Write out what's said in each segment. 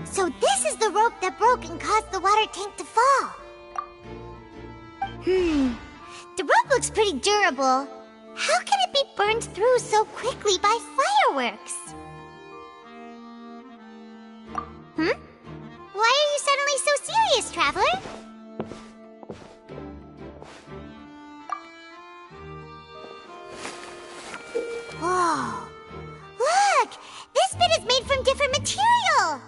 So this is the rope that broke and caused the water tank to fall. The rope looks pretty durable. How can it be burned through so quickly by fireworks? Why are you suddenly so serious, Traveler? Whoa! Look! This bit is made from different material!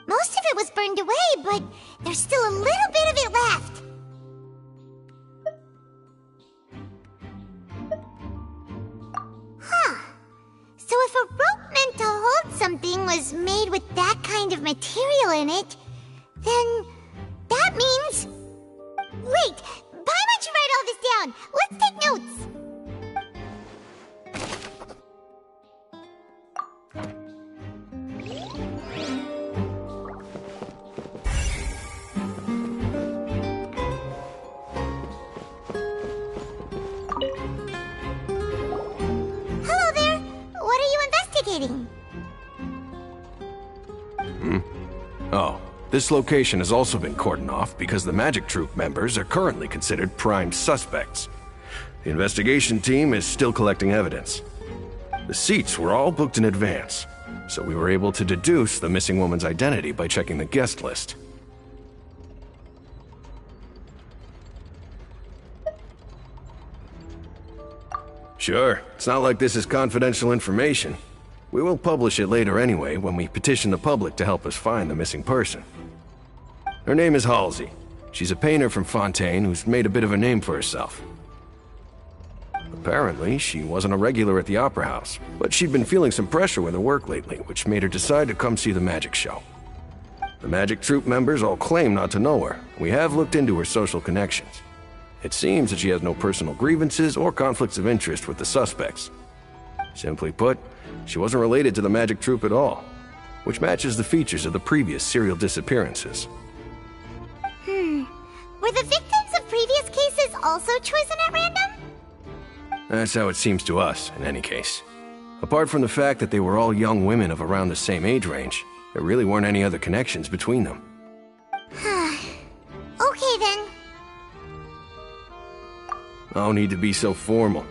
Most of it was burned away, but there's still a little bit of it left. So if a rope meant to hold something was made with that kind of material in it, then that means... Wait! Paimon should write all this down! Let's take notes! Oh, this location has also been cordoned off because the Magic Troop members are currently considered prime suspects. The investigation team is still collecting evidence. The seats were all booked in advance, so we were able to deduce the missing woman's identity by checking the guest list. Sure, it's not like this is confidential information. We will publish it later anyway when we petition the public to help us find the missing person. Her name is Halsey. She's a painter from Fontaine who's made a bit of a name for herself. Apparently, she wasn't a regular at the Opera House, but she'd been feeling some pressure with her work lately, which made her decide to come see the magic show. The Magic Troop members all claim not to know her. We have looked into her social connections. It seems that she has no personal grievances or conflicts of interest with the suspects. Simply put, she wasn't related to the Magic Troop at all, which matches the features of the previous serial disappearances. Were the victims of previous cases also chosen at random? That's how it seems to us, in any case. Apart from the fact that they were all young women of around the same age range, there really weren't any other connections between them. Okay then. No need to be so formal.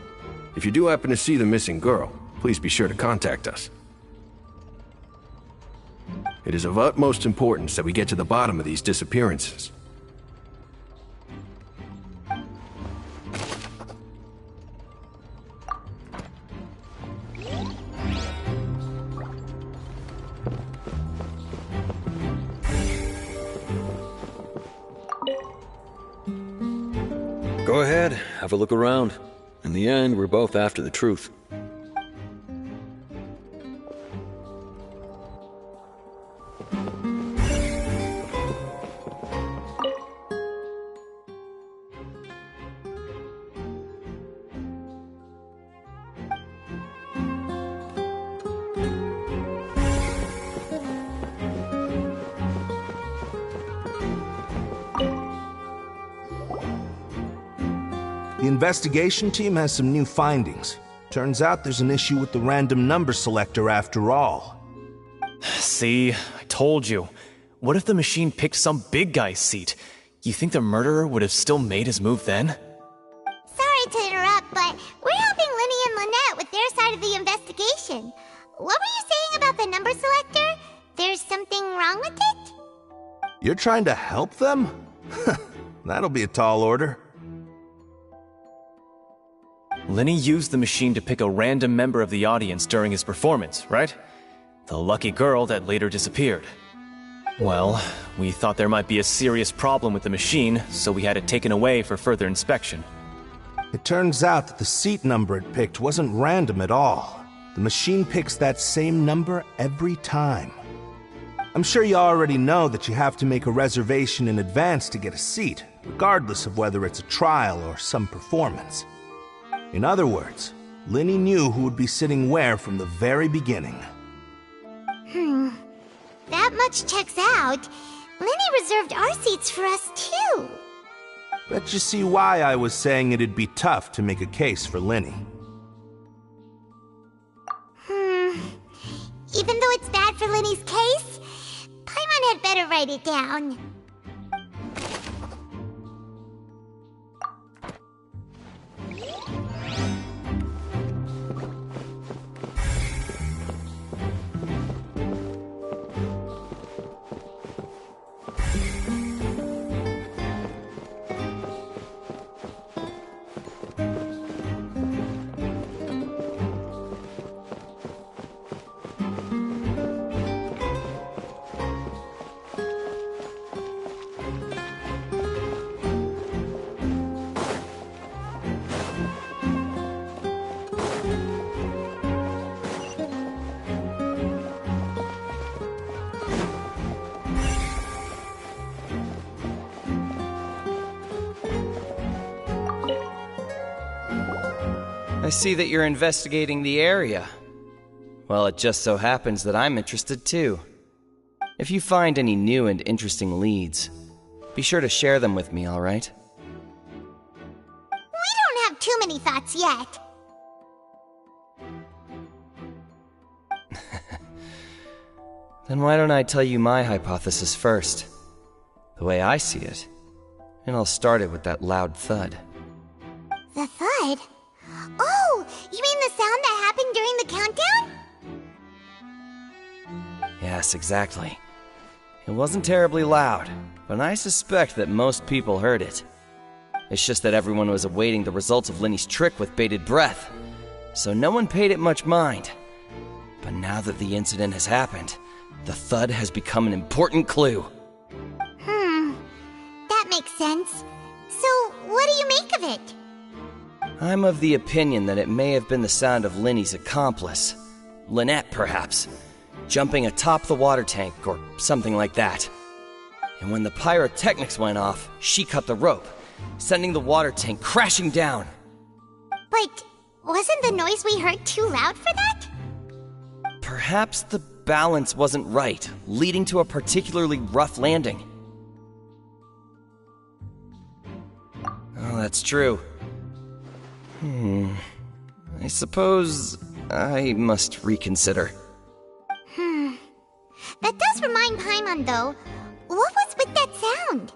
If you do happen to see the missing girl, please be sure to contact us. It is of utmost importance that we get to the bottom of these disappearances. Go ahead, have a look around. In the end, we're both after the truth. The investigation team has some new findings. Turns out there's an issue with the random number selector after all. See, I told you. What if the machine picked some big guy's seat? You think the murderer would have still made his move then? Sorry to interrupt, but we're helping Linny and Lynette with their side of the investigation. What were you saying about the number selector? There's something wrong with it? You're trying to help them? That'll be a tall order. Linny used the machine to pick a random member of the audience during his performance, right? The lucky girl that later disappeared. Well, we thought there might be a serious problem with the machine, so we had it taken away for further inspection. It turns out that the seat number it picked wasn't random at all. The machine picks that same number every time. I'm sure you already know that you have to make a reservation in advance to get a seat, regardless of whether it's a trial or some performance. In other words, Linny knew who would be sitting where from the very beginning. That much checks out. Linny reserved our seats for us, too. Bet you see why I was saying it'd be tough to make a case for Linny. Even though it's bad for Linny's case, Paimon had better write it down. I see that you're investigating the area. Well, it just so happens that I'm interested too. If you find any new and interesting leads, be sure to share them with me, all right? We don't have too many thoughts yet. Then why don't I tell you my hypothesis first? The way I see it. And I'll start it with that loud thud. The thud? Oh, you mean the sound that happened during the countdown? Yes, exactly. It wasn't terribly loud, but I suspect that most people heard it. It's just that everyone was awaiting the results of Linny's trick with bated breath, so no one paid it much mind. But now that the incident has happened, the thud has become an important clue. That makes sense. So, what do you make of it? I'm of the opinion that it may have been the sound of Linny's accomplice, Lynette perhaps, jumping atop the water tank or something like that. And when the pyrotechnics went off, she cut the rope, sending the water tank crashing down. But wasn't the noise we heard too loud for that? Perhaps the balance wasn't right, leading to a particularly rough landing. Oh, that's true. I suppose I must reconsider. That does remind Paimon, though. What was with that sound?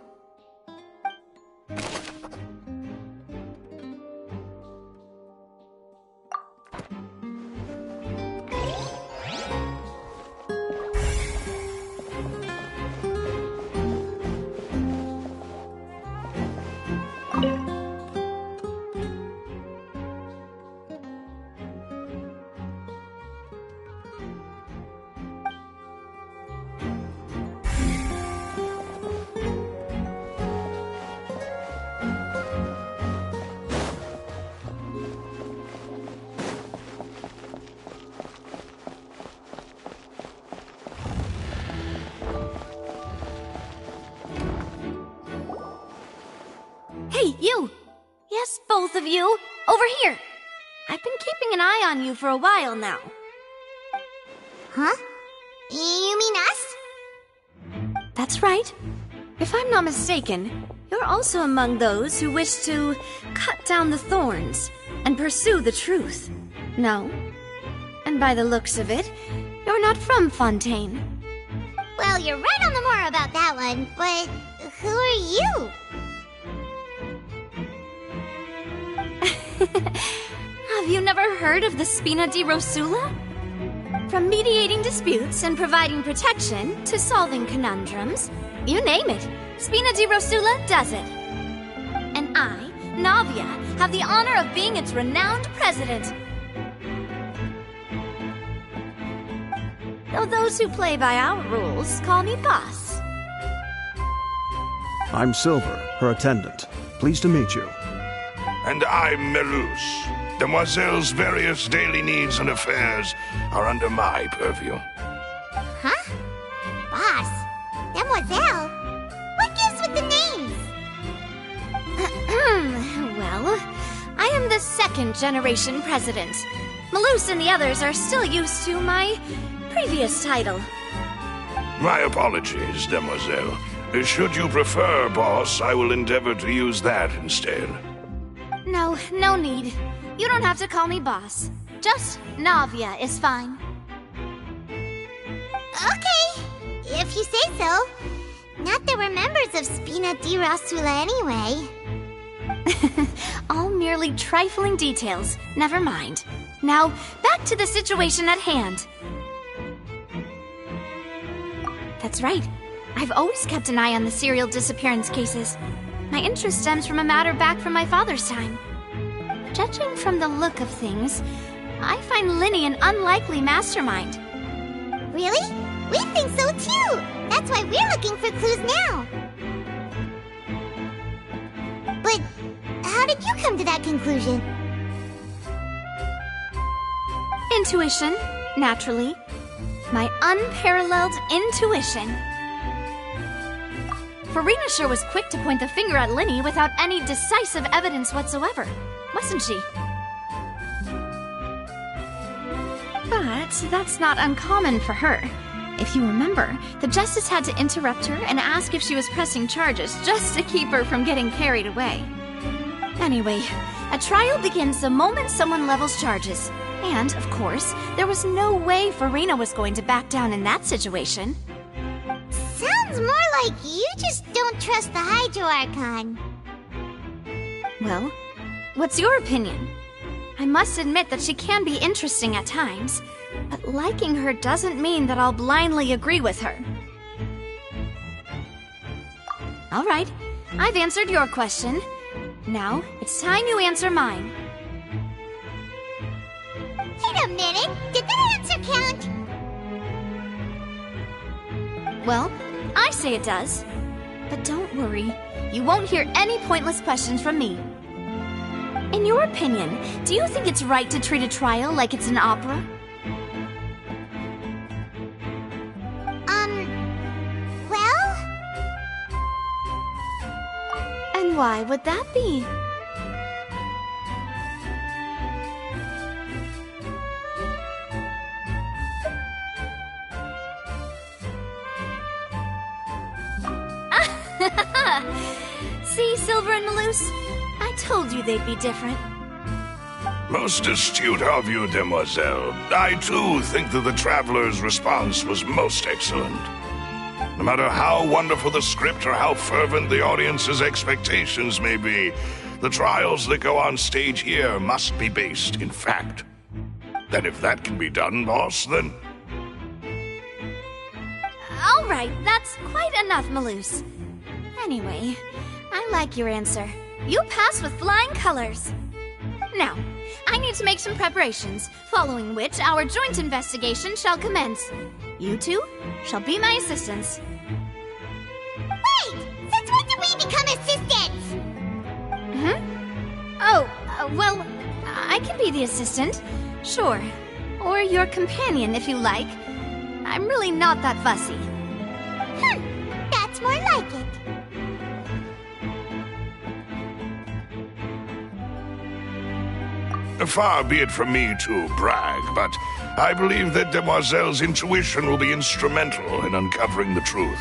Hey, you! Yes, both of you! Over here! I've been keeping an eye on you for a while now. Huh? You mean us? That's right. If I'm not mistaken, you're also among those who wish to cut down the thorns and pursue the truth. No? And by the looks of it, you're not from Fontaine. Well, you're right on the more about that one, but who are you? Have you never heard of the Spina di Rosula? From mediating disputes and providing protection to solving conundrums, you name it, Spina di Rosula does it. And I, Navia, have the honor of being its renowned president. Though those who play by our rules call me boss. I'm Silver, her attendant. Pleased to meet you. And I'm Melus. Demoiselle's various daily needs and affairs are under my purview. Huh? second-generation president. Malus and the others are still used to my previous title. My apologies, demoiselle. Should you prefer, boss, I will endeavor to use that instead. No, no need. You don't have to call me boss. Just Navia is fine. Okay, if you say so. Not that we're members of Spina di Rosula anyway. All merely trifling details. Never mind. Now, back to the situation at hand. That's right. I've always kept an eye on the serial disappearance cases. My interest stems from a matter back from my father's time. Judging from the look of things, I find Lyney an unlikely mastermind. Really? We think so too! That's why we're looking for clues now. But how did you come to that conclusion? Intuition, naturally. My unparalleled intuition. Farina sure was quick to point the finger at Lyney without any decisive evidence whatsoever, wasn't she? But that's not uncommon for her. If you remember, the Justice had to interrupt her and ask if she was pressing charges just to keep her from getting carried away. Anyway, a trial begins the moment someone levels charges. And, of course, there was no way Farina was going to back down in that situation. Sounds more like you just don't trust the Hydro Archon. Well, what's your opinion? I must admit that she can be interesting at times, but liking her doesn't mean that I'll blindly agree with her. All right, I've answered your question. Now, it's time you answer mine. Wait a minute! Did that answer count? Well, I say it does. But don't worry, you won't hear any pointless questions from me. In your opinion, do you think it's right to treat a trial like it's an opera? Well? And why would that be? See, Silver and Malus? I told you they'd be different. Most astute of you, demoiselle. I too think that the Traveler's response was most excellent. No matter how wonderful the script or how fervent the audience's expectations may be, the trials that go on stage here must be based in fact. And if that can be done, boss, then... All right, that's quite enough, Malus. Anyway, I like your answer. You pass with flying colors. Now, I need to make some preparations, following which our joint investigation shall commence. You two shall be my assistants. Wait! Since when did we become assistants? Oh, well, I can be the assistant. Sure. Or your companion, if you like. I'm really not that fussy. That's more like it. Far be it from me to brag, but I believe that Demoiselle's intuition will be instrumental in uncovering the truth.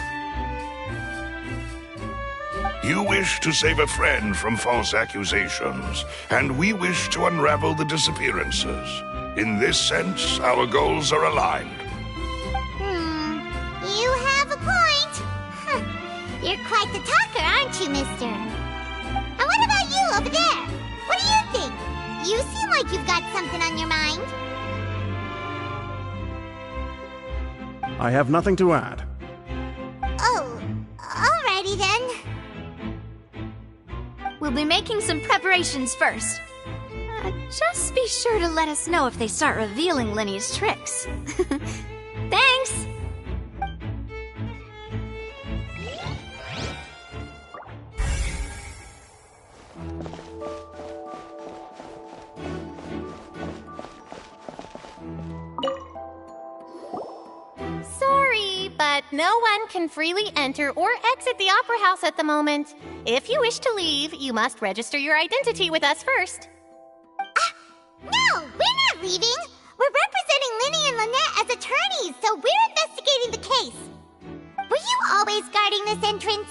You wish to save a friend from false accusations, and we wish to unravel the disappearances. In this sense, our goals are aligned. You have a point. You're quite the talker, aren't you, mister? And what about you over there? What do you think? You seem like you've got something on your mind. I have nothing to add. Oh, alrighty then. We'll be making some preparations first. Just be sure to let us know if they start revealing Lyney's tricks. Thanks! Sorry, but no one can freely enter or exit the Opera House at the moment. If you wish to leave, you must register your identity with us first. No, we're not leaving. We're representing Linny and Lynette as attorneys, so we're investigating the case. Were you always guarding this entrance?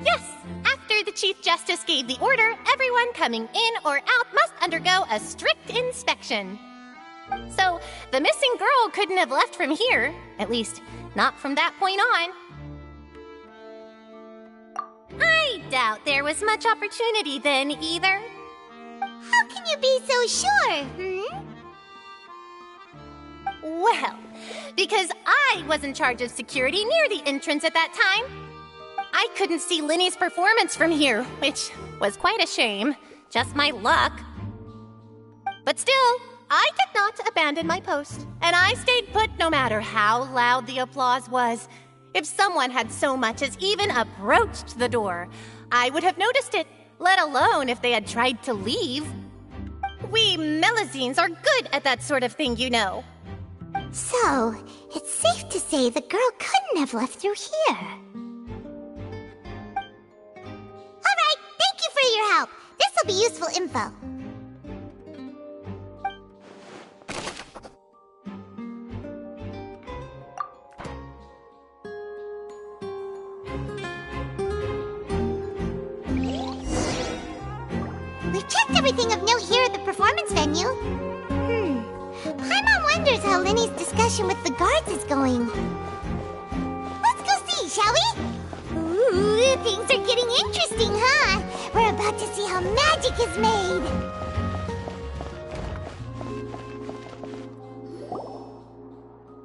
Yes, after the Chief Justice gave the order, everyone coming in or out must undergo a strict inspection. So, the missing girl couldn't have left from here. At least, not from that point on. I doubt there was much opportunity then, either. How can you be so sure, Well, because I was in charge of security near the entrance at that time. I couldn't see Linny's performance from here, which was quite a shame. Just my luck. But still, I did not abandon my post, and I stayed put no matter how loud the applause was. If someone had so much as even approached the door, I would have noticed it, let alone if they had tried to leave. We Melazines are good at that sort of thing, you know. So, it's safe to say the girl couldn't have left through here. Alright, thank you for your help. This'll be useful info. We've checked everything of note here at the performance venue. Paimon wonders how Linny's discussion with the guards is going. Let's go see, shall we? Ooh, things are getting interesting, huh? We're about to see how magic is made.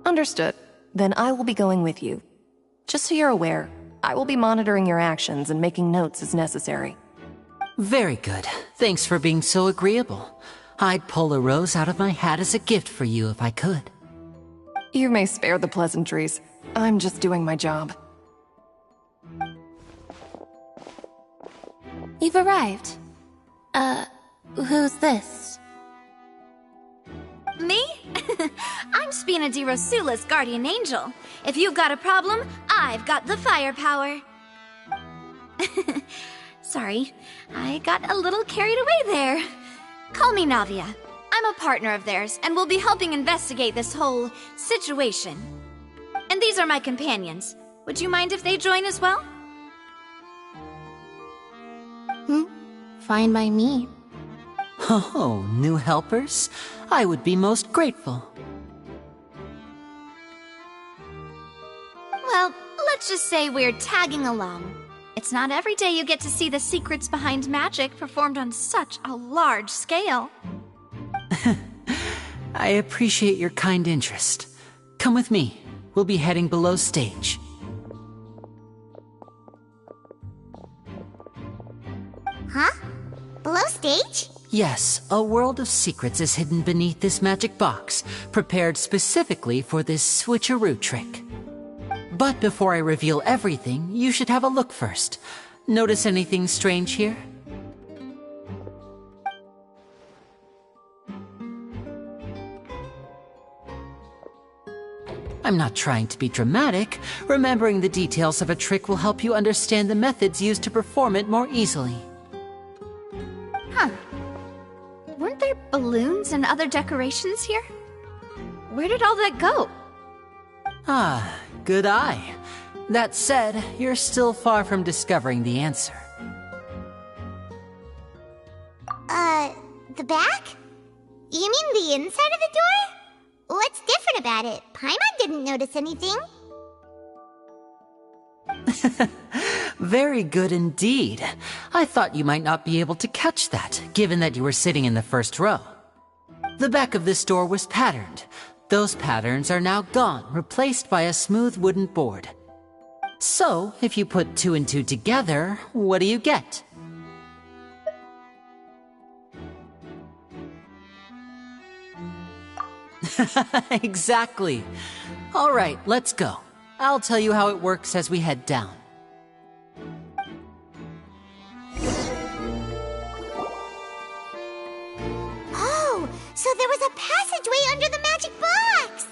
Understood. Then I will be going with you. Just so you're aware, I will be monitoring your actions and making notes as necessary. Very good. Thanks for being so agreeable. I'd pull a rose out of my hat as a gift for you if I could. You may spare the pleasantries. I'm just doing my job. You've arrived. Who's this? Me? I'm Spina di Rosula's guardian angel. If you've got a problem, I've got the firepower. Sorry, I got a little carried away there. Call me Navia. I'm a partner of theirs, and will be helping investigate this whole situation. And these are my companions. Would you mind if they join as well? Fine by me. Oh, new helpers? I would be most grateful. Well, let's just say we're tagging along. It's not every day you get to see the secrets behind magic performed on such a large scale. I appreciate your kind interest. Come with me. We'll be heading below stage. Huh? Below stage? Yes, a world of secrets is hidden beneath this magic box, prepared specifically for this switcheroo trick. But before I reveal everything, you should have a look first. Notice anything strange here? I'm not trying to be dramatic. Remembering the details of a trick will help you understand the methods used to perform it more easily. Huh. Weren't there balloons and other decorations here? Where did all that go? Ah, good eye. That said, you're still far from discovering the answer. The back? You mean the inside of the door? What's different about it? Paimon didn't notice anything. Very good indeed. I thought you might not be able to catch that, given that you were sitting in the first row. The back of this door was patterned. Those patterns are now gone, replaced by a smooth wooden board. So, if you put 2 and 2 together, what do you get? Exactly. All right, let's go. I'll tell you how it works as we head down. Oh, so there was a passageway under the magic box!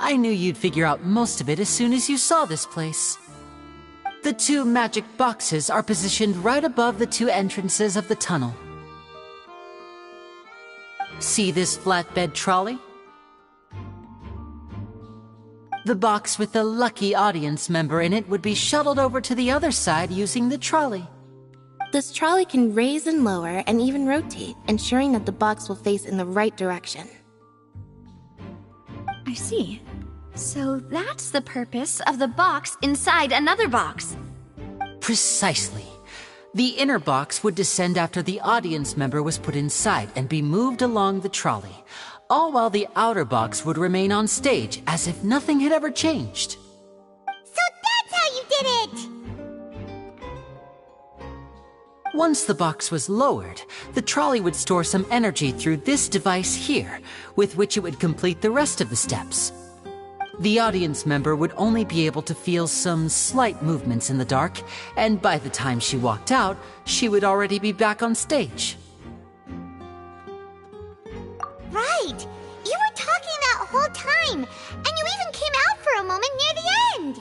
I knew you'd figure out most of it as soon as you saw this place. The 2 magic boxes are positioned right above the 2 entrances of the tunnel. See this flatbed trolley? The box with the lucky audience member in it would be shuttled over to the other side using the trolley. This trolley can raise and lower and even rotate, ensuring that the box will face in the right direction. I see. So that's the purpose of the box inside another box. Precisely. The inner box would descend after the audience member was put inside and be moved along the trolley, all while the outer box would remain on stage as if nothing had ever changed. So that's how you did it! Once the box was lowered, the trolley would store some energy through this device here, with which it would complete the rest of the steps. The audience member would only be able to feel some slight movements in the dark, and by the time she walked out, she would already be back on stage. Right! You were talking that whole time, and you even came out for a moment near the end!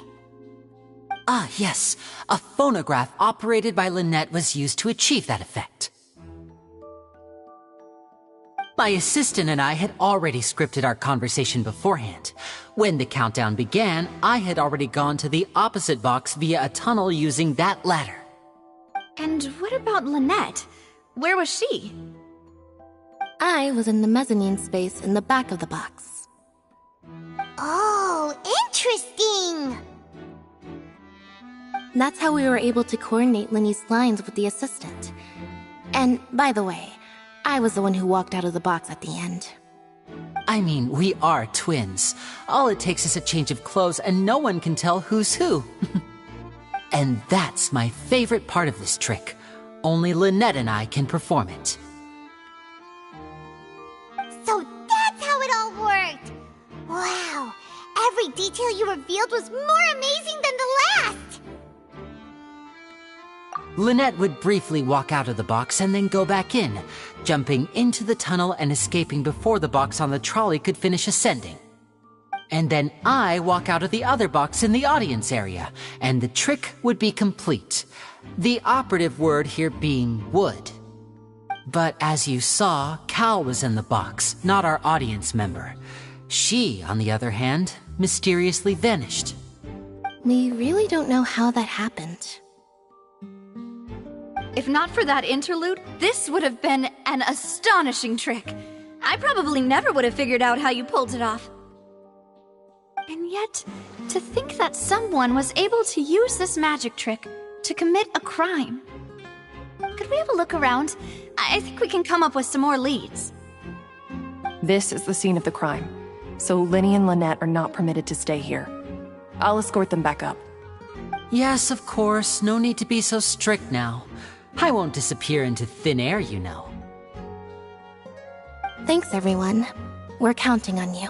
Ah, yes. A phonograph operated by Lynette was used to achieve that effect. My assistant and I had already scripted our conversation beforehand. When the countdown began, I had already gone to the opposite box via a tunnel using that ladder. And what about Lynette? Where was she? I was in the mezzanine space in the back of the box. Oh, interesting! That's how we were able to coordinate Linny's lines with the assistant. And, by the way, I was the one who walked out of the box at the end. I mean, we are twins. All it takes is a change of clothes and no one can tell who's who. And that's my favorite part of this trick. Only Lynette and I can perform it. So that's how it all worked! Wow! Every detail you revealed was more amazing than the last! Lynette would briefly walk out of the box and then go back in, jumping into the tunnel and escaping before the box on the trolley could finish ascending. And then I walk out of the other box in the audience area, and the trick would be complete. The operative word here being would. But as you saw, Cal was in the box, not our audience member. She, on the other hand, mysteriously vanished. We really don't know how that happened. If not for that interlude, this would have been an astonishing trick. I probably never would have figured out how you pulled it off. And yet, to think that someone was able to use this magic trick to commit a crime. Could we have a look around? I think we can come up with some more leads. This is the scene of the crime, so Linny and Lynette are not permitted to stay here. I'll escort them back up. Yes, of course. No need to be so strict now. I won't disappear into thin air, you know. Thanks, everyone. We're counting on you.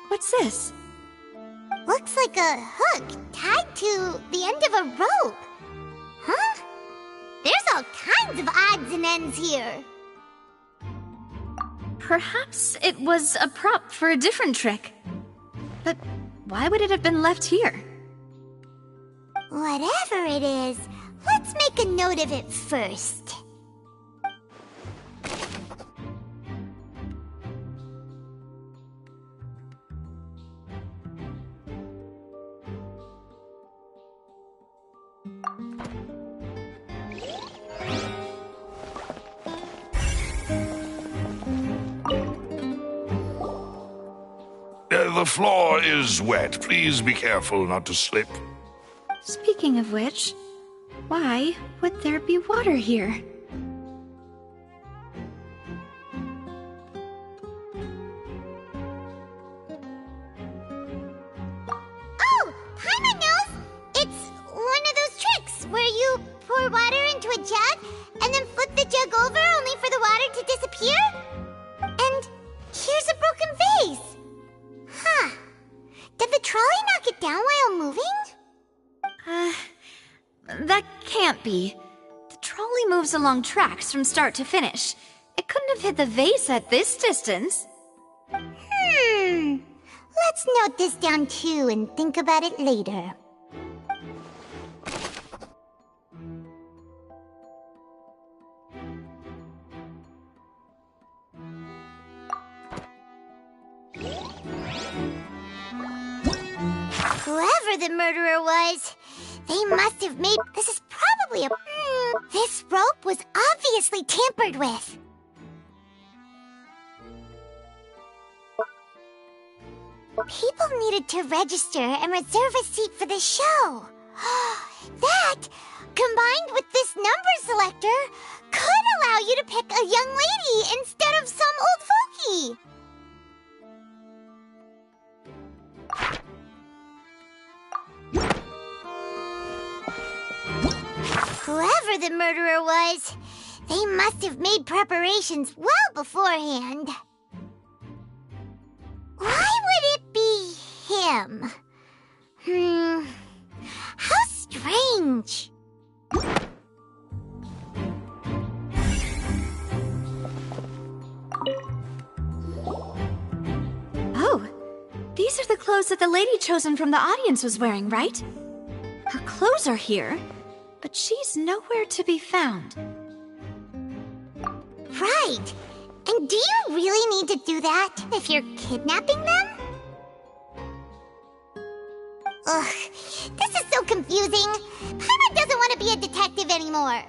What's this? Looks like a hook tied to the end of a rope. Huh? There's all kinds of odds and ends here. Perhaps it was a prop for a different trick. But why would it have been left here? Whatever it is, let's make a note of it first. The floor is wet. Please be careful not to slip. Speaking of which, why would there be water here? Oh, Paimon knows! It's one of those tricks where you pour water into a jug and then flip the jug over only for the water to disappear? And here's a broken vase! Huh. Did the trolley knock it down while moving? That can't be. The trolley moves along tracks from start to finish. It couldn't have hit the vase at this distance. Let's note this down too and think about it later. Whoever the murderer was, they must have made... This is probably a... This rope was obviously tampered with. People needed to register and reserve a seat for the show. That, combined with this number selector, could allow you to pick a young lady instead of some old fogey. Whoever the murderer was, they must have made preparations well beforehand. Why would it be him? How strange. Oh, these are the clothes that the lady chosen from the audience was wearing, right? Her clothes are here, but she's nowhere to be found. Right. And do you really need to do that if you're kidnapping them? Ugh, this is so confusing. Paimon doesn't want to be a detective anymore.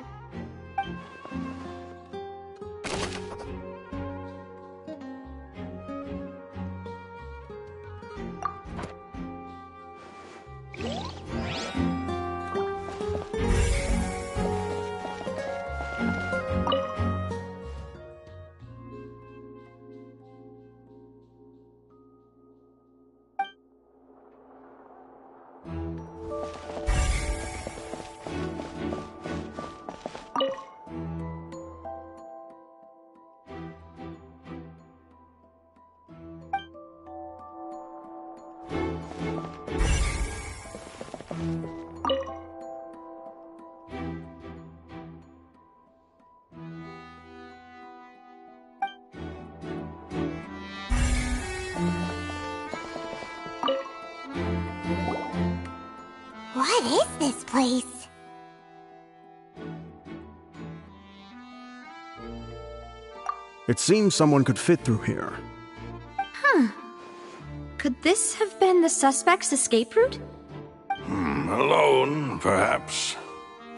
What is this place? It seems someone could fit through here. Could this have been the suspect's escape route? Alone, perhaps.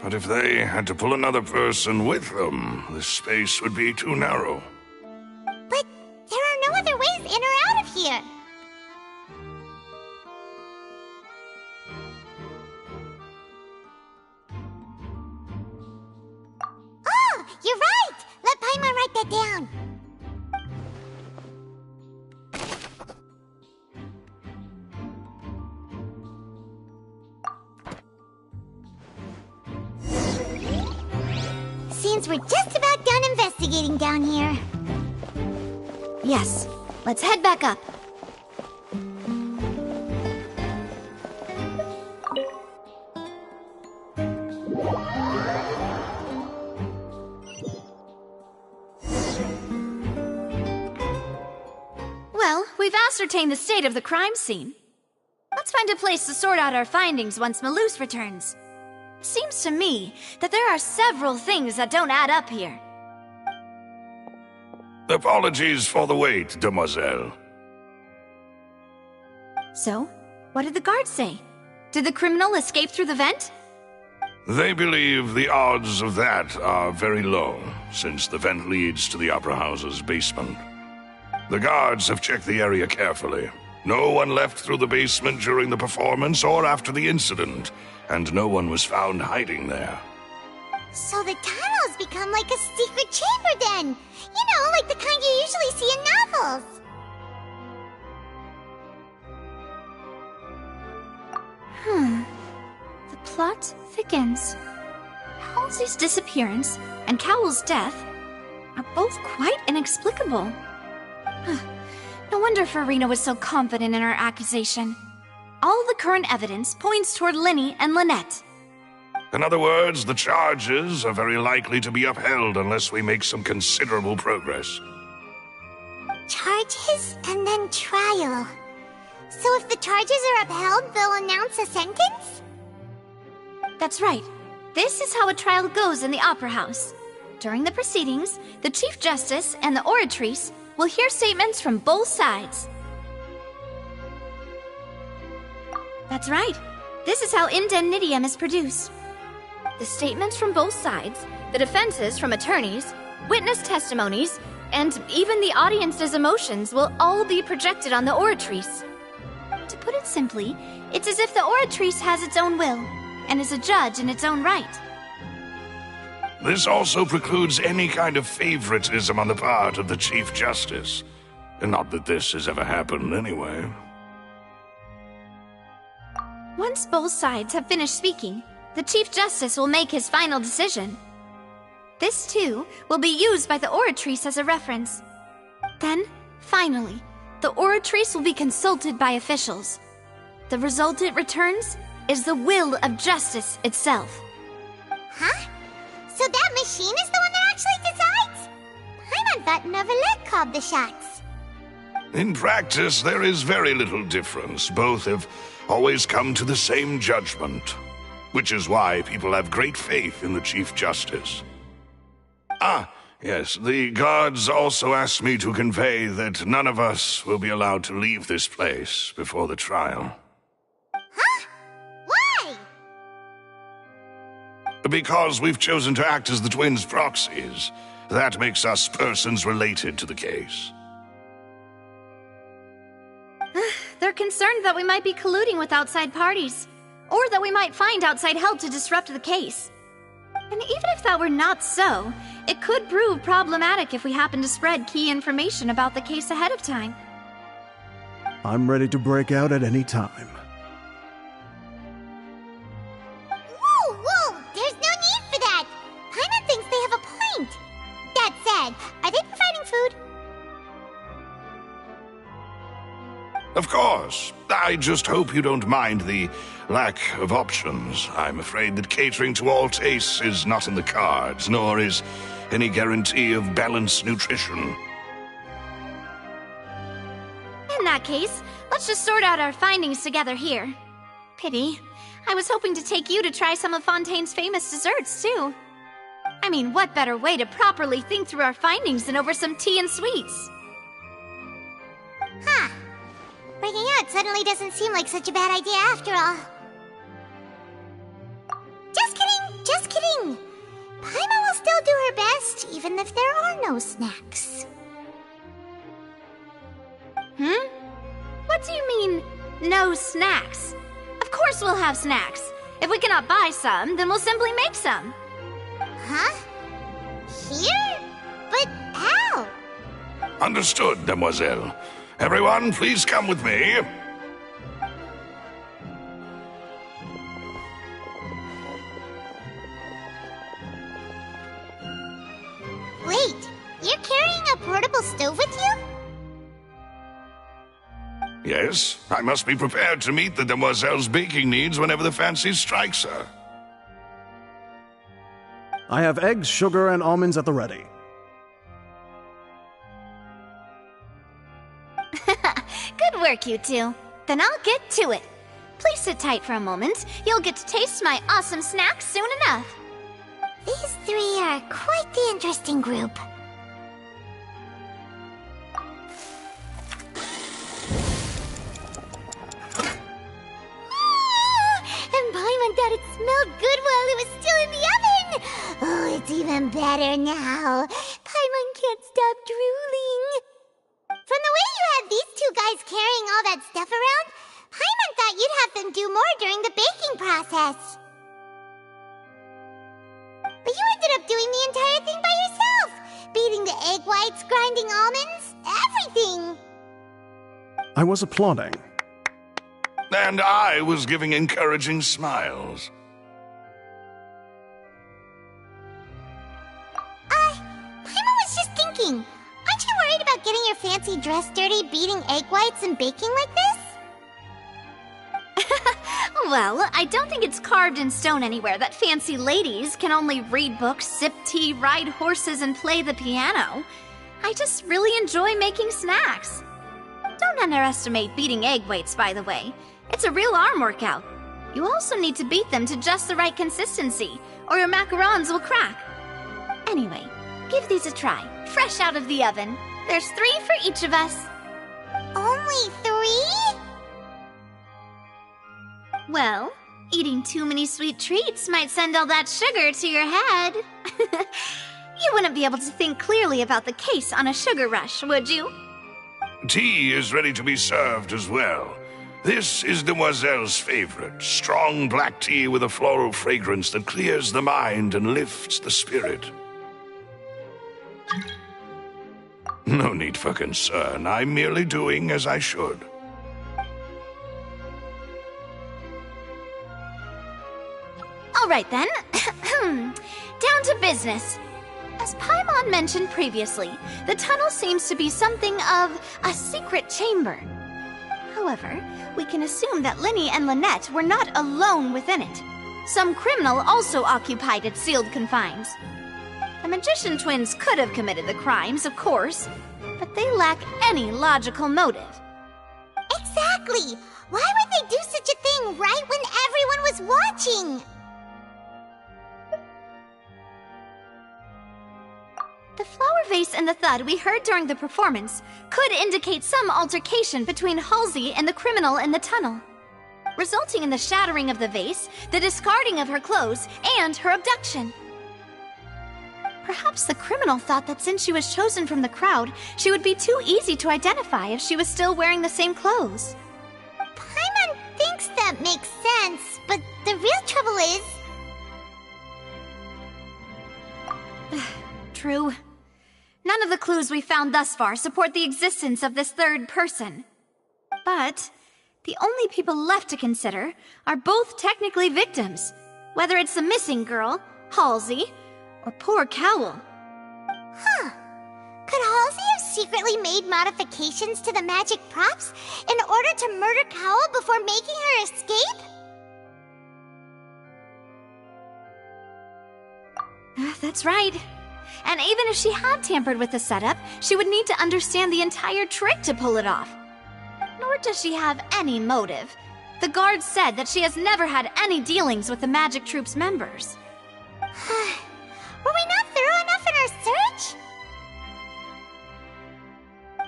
But if they had to pull another person with them, the space would be too narrow. But there are no other ways in or out of here. Oh, you're right! Let Paimon write that down. Seems we're just about done investigating down here. Yes, let's head back up. Well, we've ascertained the state of the crime scene. Let's find a place to sort out our findings once Malus returns. Seems to me that there are several things that don't add up here. Apologies for the wait, demoiselle. So, what did the guards say? Did the criminal escape through the vent? They believe the odds of that are very low, since the vent leads to the Opera House's basement. The guards have checked the area carefully, No one left through the basement during the performance or after the incident, and no one was found hiding there. So the tunnels become like a secret chamber then! You know, like the kind you usually see in novels! The plot thickens. Halsey's disappearance and Cowell's death are both quite inexplicable. No wonder Farina was so confident in her accusation. All the current evidence points toward Linny and Lynette. In other words, the charges are very likely to be upheld unless we make some considerable progress. Charges and then trial. So if the charges are upheld, they'll announce a sentence? That's right. This is how a trial goes in the Opera House. During the proceedings, the Chief Justice and the Oratrice will hear statements from both sides. That's right. This is how indemnitium is produced. The statements from both sides, the defenses from attorneys, witness testimonies, and even the audience's emotions will all be projected on the Oratrice. To put it simply, it's as if the Oratrice has its own will, and is a judge in its own right. This also precludes any kind of favoritism on the part of the Chief Justice. Not that this has ever happened anyway. Once both sides have finished speaking, the Chief Justice will make his final decision. This, too, will be used by the Oratrice as a reference. Then, finally, the Oratrice will be consulted by officials. The result it returns is the will of justice itself. Huh? So that machine is the one that actually decides? Paimon thought Neuvillette called the shots. In practice, there is very little difference. Both have always come to the same judgment, which is why people have great faith in the Chief Justice. Ah, yes, the guards also asked me to convey that none of us will be allowed to leave this place before the trial. Huh? Why? Because we've chosen to act as the twins' proxies. That makes us persons related to the case. They're concerned that we might be colluding with outside parties, or that we might find outside help to disrupt the case. And even if that were not so, it could prove problematic if we happen to spread key information about the case ahead of time. I'm ready to break out at any time. Whoa, whoa! There's no need for that! Paimon thinks they have a point! That said, are they providing food? Of course. I just hope you don't mind the lack of options. I'm afraid that catering to all tastes is not in the cards, nor is any guarantee of balanced nutrition. In that case, let's just sort out our findings together here. Pity. I was hoping to take you to try some of Fontaine's famous desserts, too. I mean, what better way to properly think through our findings than over some tea and sweets? Huh. Breaking out suddenly doesn't seem like such a bad idea after all. Just kidding, just kidding. Paimon will still do her best, even if there are no snacks. What do you mean, no snacks? Of course we'll have snacks. If we cannot buy some, then we'll simply make some. Huh? Here? But how? Understood, demoiselle. Everyone, please come with me. Wait, you're carrying a portable stove with you? Yes, I must be prepared to meet the demoiselle's baking needs whenever the fancy strikes her. I have eggs, sugar, and almonds at the ready. Good work, you two. Then I'll get to it. Please sit tight for a moment. You'll get to taste my awesome snacks soon enough. These three are quite the interesting group. And Paimon thought it smelled good while it was still in the oven! Oh, it's even better now. Paimon can't stop drooling. From the way you had these two guys carrying all all that stuff around, Paimon thought you'd have them do more during the baking process. But you ended up doing the entire thing by yourself. Beating the egg whites, grinding almonds, everything. I was applauding. And I was giving encouraging smiles. Paimon was just thinking, aren't you worried about getting your fancy dress dirty beating egg whites and baking like this? Well, I don't think it's carved in stone anywhere that fancy ladies can only read books, sip tea, ride horses, and play the piano. I just really enjoy making snacks. Don't underestimate beating egg whites, by the way. It's a real arm workout. You also need to beat them to just the right consistency, or your macarons will crack. Anyway, give these a try, fresh out of the oven. There's 3 for each of us. Only 3? Well, eating too many sweet treats might send all that sugar to your head. You wouldn't be able to think clearly about the case on a sugar rush, would you? Tea is ready to be served as well. This is Demoiselle's favorite, strong black tea with a floral fragrance that clears the mind and lifts the spirit. No need for concern. I'm merely doing as I should. All right then. Down to business. As Paimon mentioned previously, the tunnel seems to be something of a secret chamber. However, we can assume that Linny and Lynette were not alone within it. Some criminal also occupied its sealed confines. The magician twins could have committed the crimes, of course, but they lack any logical motive. Exactly! Why would they do such a thing right when everyone was watching? The flower vase and the thud we heard during the performance could indicate some altercation between Halsey and the criminal in the tunnel, resulting in the shattering of the vase, the discarding of her clothes, and her abduction. Perhaps the criminal thought that since she was chosen from the crowd, she would be too easy to identify if she was still wearing the same clothes. Paimon thinks that makes sense, but the real trouble is... True. None of the clues we found thus far support the existence of this third person. But the only people left to consider are both technically victims, whether it's the missing girl, Halsey, or poor Cowell. Huh. Could Halsey have secretly made modifications to the magic props in order to murder Cowell before making her escape? That's right. And even if she had tampered with the setup, she would need to understand the entire trick to pull it off. Nor does she have any motive. The guard said that she has never had any dealings with the Magic Troop's members. Were we not thorough enough in our search?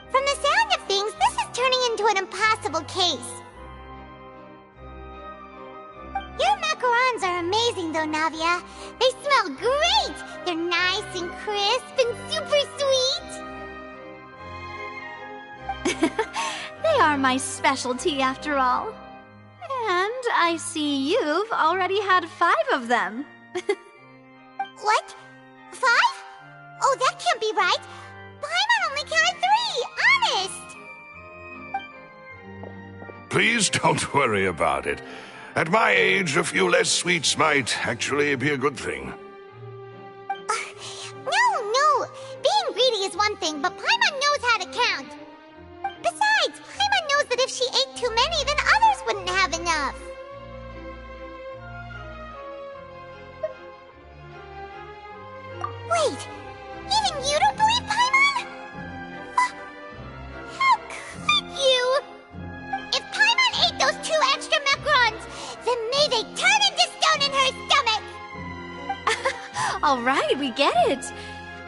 From the sound of things, this is turning into an impossible case. Your macarons are amazing, though, Navia. They smell great! They're nice and crisp and super sweet! They are my specialty, after all. And I see you've already had 5 of them. What? 5? Oh, that can't be right! Paimon only counted 3, honest! Please don't worry about it. At my age, a few less sweets might actually be a good thing. No! Being greedy is one thing, but Paimon knows how to count. Besides, Paimon knows that if she ate too many, then others wouldn't have enough. Wait, even you don't believe Paimon? How could you? If Paimon ate those 2 extra macarons, then may they turn into stone in her stomach! All right, we get it.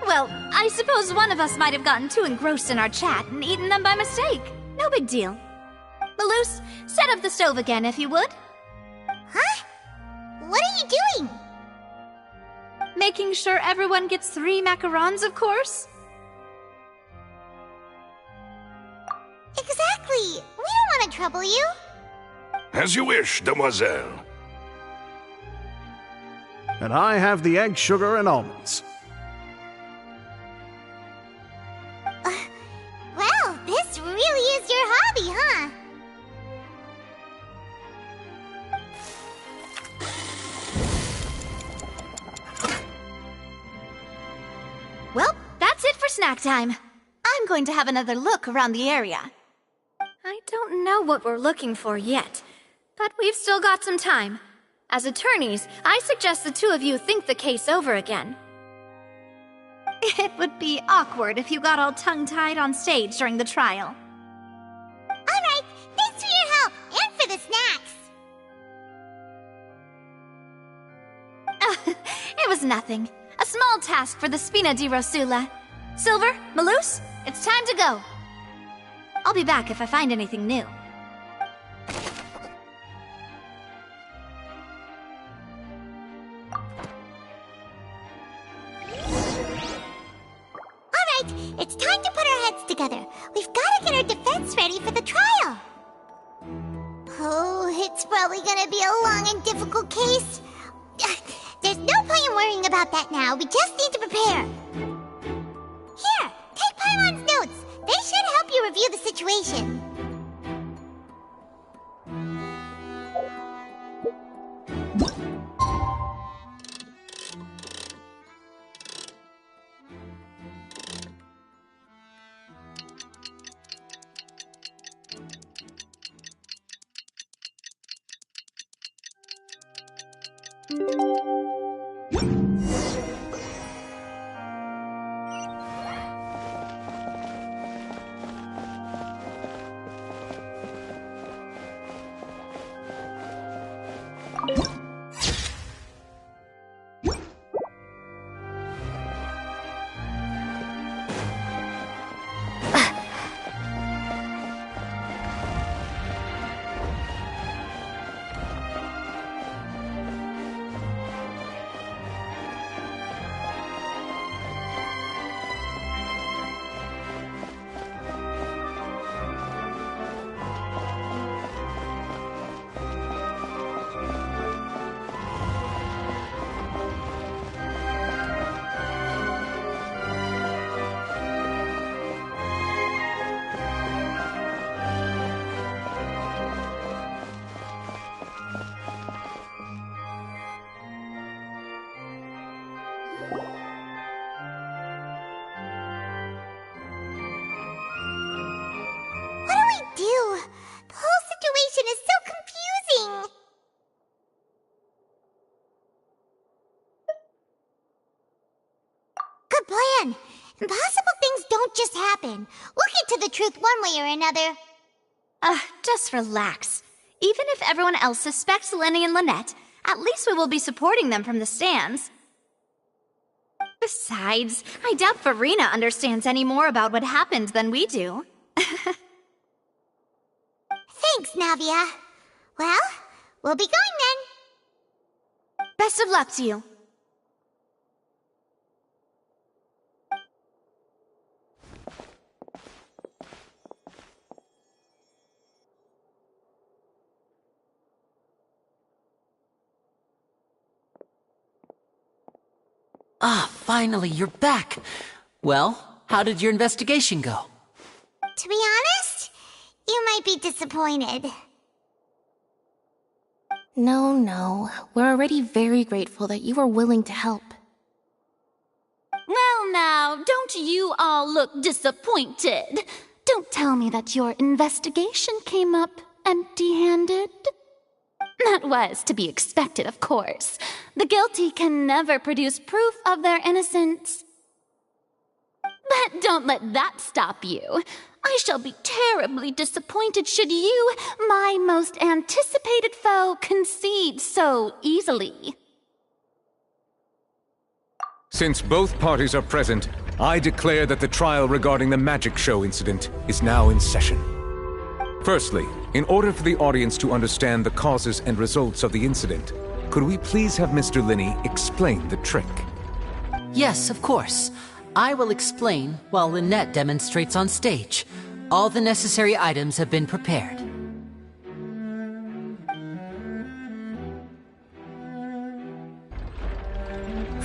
Well, I suppose one of us might have gotten too engrossed in our chat and eaten them by mistake. No big deal. Malus, set up the stove again if you would. Huh? What are you doing? Making sure everyone gets 3 macarons, of course. Exactly! We don't want want to trouble you. As you wish, demoiselle. And I have the egg, sugar, and almonds. Well, this really is your hobby, huh? Well, that's it for snack time. I'm going to have another look around the area. I don't know what we're looking for yet, but we've still got some time. As attorneys, I suggest the two of you think the case over again. It would be awkward if you got all tongue-tied on stage during the trial. All right, thanks for your help and for the snacks. It was nothing. A small task for the Spina di Rosula. Silver, Malus, it's time to go. I'll be back if I find anything new. It's time to put our heads together. We've got to get our defense ready for the trial. Oh, it's probably gonna be a long and difficult case. There's no point in worrying about that now. We just need to prepare. Here, take Paimon's notes. They should help you review the situation. Impossible things don't just happen. We'll get to the truth one way or another. Just relax. Even if everyone else suspects Lenny and Lynette, at least we will be supporting them from the stands. Besides, I doubt Farina understands any more about what happened than we do. Thanks, Navia. Well, we'll be going then. Best of luck to you. Ah, finally, you're back. Well, how did your investigation go? To be honest, you might be disappointed. No. We're already very grateful that you were willing to help. Well now, don't you all look disappointed? Don't tell me that your investigation came up empty-handed. That was to be expected, of course. The guilty can never produce proof of their innocence. But don't let that stop you. I shall be terribly disappointed should you, my most anticipated foe, concede so easily. Since both parties are present, I declare that the trial regarding the magic show incident is now in session. Firstly, in order for the audience to understand the causes and results of the incident, could we please have Mr. Linney explain the trick? Yes, of course. I will explain while Lynette demonstrates on stage. All the necessary items have been prepared.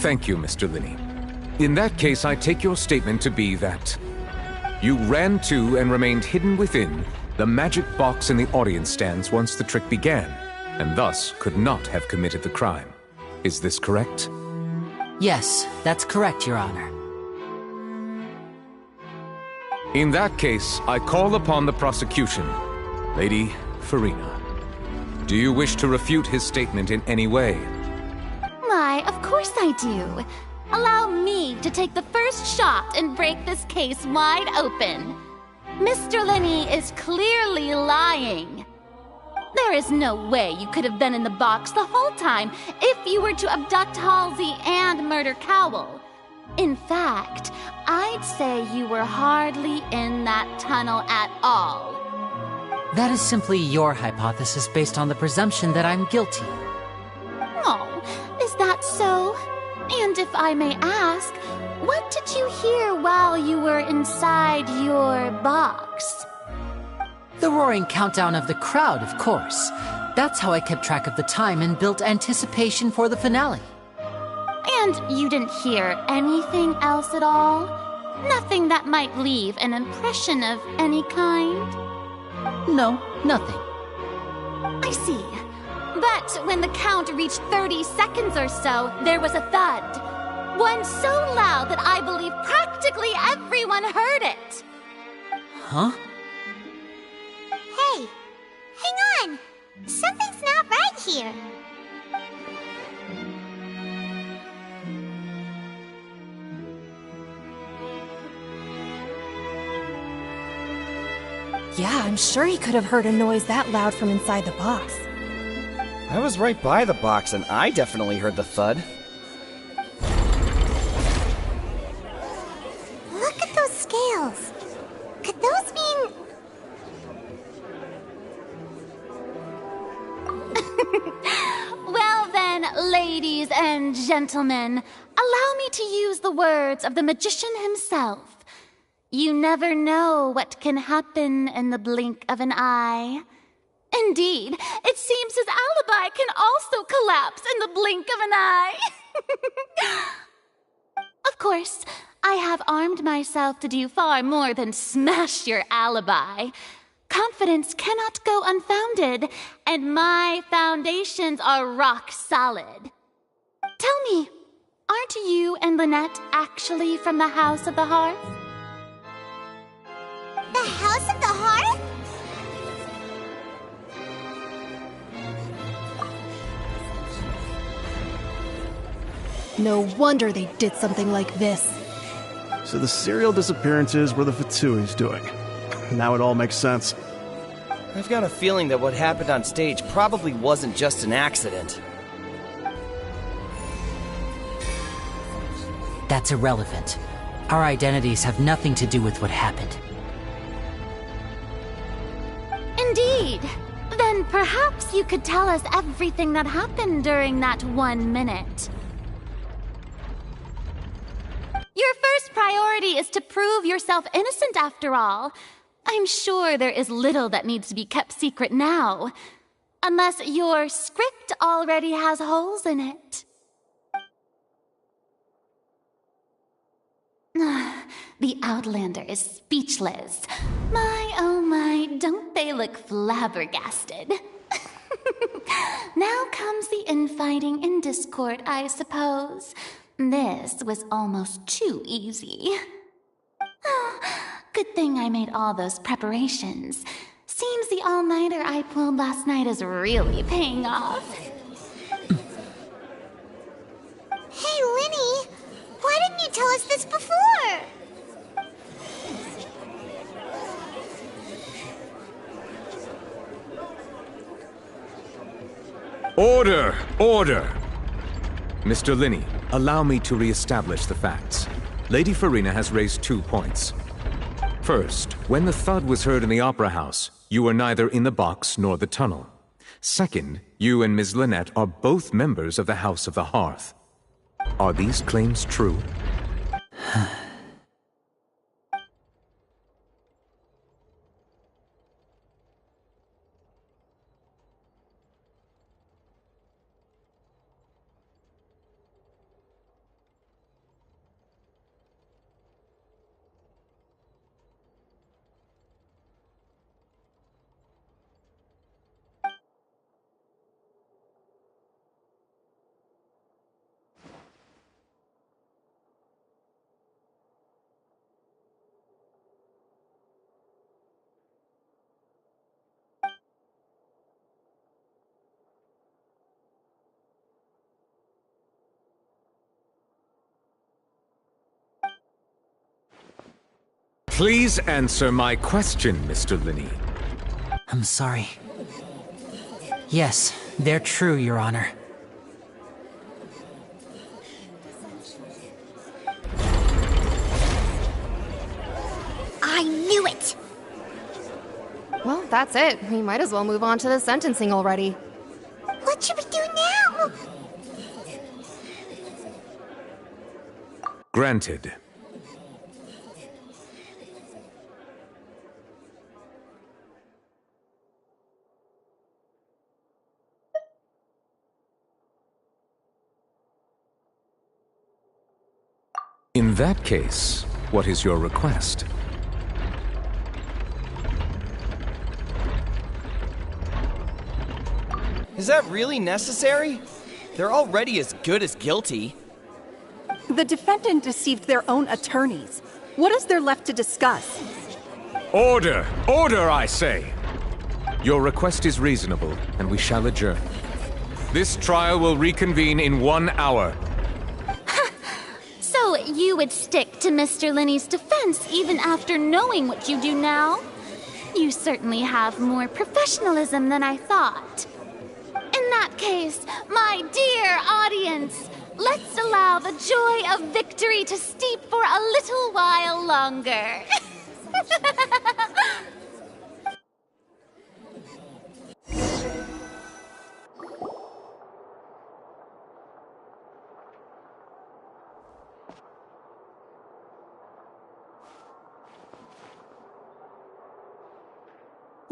Thank you, Mr. Linney. In that case, I take your statement to be that you ran to and remained hidden within the magic box in the audience stands once the trick began, and thus could not have committed the crime. Is this correct? Yes, that's correct, Your Honor. In that case, I call upon the prosecution. Lady Farina, do you wish to refute his statement in any way? Why, of course I do. Allow me to take the first shot and break this case wide open. Mr. Linney is clearly lying. There is no way you could have been in the box the whole time if you were to abduct Halsey and murder Cowell. In fact, I'd say you were hardly in that tunnel at all. That is simply your hypothesis based on the presumption that I'm guilty. Oh, is that so? And if I may ask, what did you hear while you were inside your box? The roaring countdown of the crowd, of course. That's how I kept track of the time and built anticipation for the finale. And you didn't hear anything else at all? Nothing that might leave an impression of any kind? No, nothing. I see. But when the count reached 30 seconds or so, there was a thud. One so loud that I believe practically everyone heard it. Huh? Hey, hang on. Something's not right here. Yeah, I'm sure he could have heard a noise that loud from inside the box. I was right by the box, and I definitely heard the thud. Look at those scales. Could those mean... Well then, ladies and gentlemen, allow me to use the words of the magician himself. You never know what can happen in the blink of an eye. Indeed, it seems his alibi can also collapse in the blink of an eye. Of course, I have armed myself to do far more than smash your alibi. Confidence cannot go unfounded, and my foundations are rock solid. Tell me, aren't you and Lynette actually from the House of the Hearth? The House of the Hearth? No wonder they did something like this. So the serial disappearances were the Fatsui's doing. Now it all makes sense. I've got a feeling that what happened on stage probably wasn't just an accident. That's irrelevant. Our identities have nothing to do with what happened. Indeed. Then perhaps you could tell us everything that happened during that 1 minute. Your first priority is to prove yourself innocent after all. I'm sure there is little that needs to be kept secret now. Unless your script already has holes in it. The Outlander is speechless. My, oh my, don't they look flabbergasted? Now comes the infighting and discord, I suppose. This was almost too easy. Good thing I made all those preparations. Seems the all-nighter I pulled last night is really paying off. Hey, Linny! Why didn't you tell us this before? Order! Order! Mr. Linney, allow me to re-establish the facts. Lady Farina has raised 2 points. First, when the thud was heard in the Opera House, you were neither in the box nor the tunnel. Second, you and Ms. Lynette are both members of the House of the Hearth. Are these claims true? Please answer my question, Mr. Linney. I'm sorry. Yes, they're true, Your Honor. I knew it! Well, that's it. We might as well move on to the sentencing already. What should we do now? Granted. In that case, what is your request? Is that really necessary? They're already as good as guilty. The defendant deceived their own attorneys. What is there left to discuss? Order! Order, I say! Your request is reasonable, and we shall adjourn. This trial will reconvene in 1 hour. So you would stick to Mr. Linney's defense even after knowing what you do now? You certainly have more professionalism than I thought. In that case, my dear audience, let's allow the joy of victory to steep for a little while longer.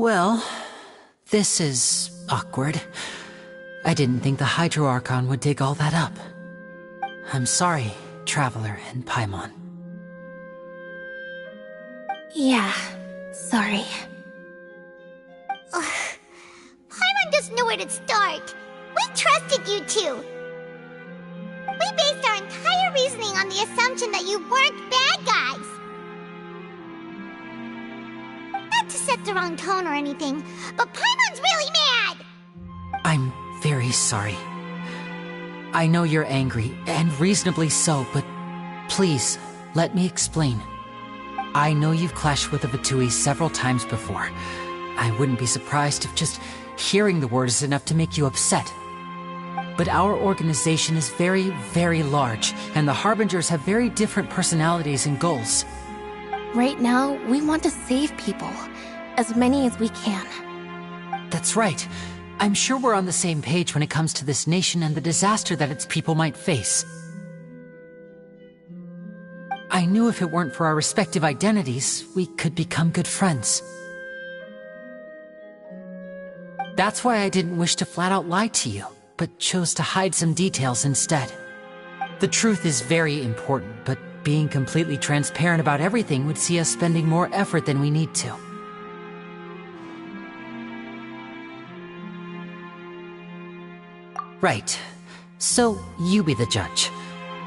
Well, this is awkward. I didn't think the Hydro Archon would dig all that up. I'm sorry, Traveler and Paimon. Yeah, sorry. Paimon doesn't know where to start. We trusted you two. We based our entire reasoning on the assumption that you weren't bad guys. Not to set the wrong tone or anything, but Paimon's really mad! I'm very sorry. I know you're angry, and reasonably so, but please, let me explain. I know you've clashed with the Vitui several times before. I wouldn't be surprised if just hearing the word is enough to make you upset. But our organization is very, very large, and the Harbingers have very different personalities and goals. Right now, we want to save people. As many as we can. That's right. I'm sure we're on the same page when it comes to this nation and the disaster that its people might face. I knew if it weren't for our respective identities, we could become good friends. That's why I didn't wish to flat out lie to you, but chose to hide some details instead. The truth is very important, but being completely transparent about everything would see us spending more effort than we need to. Right. So, you be the judge.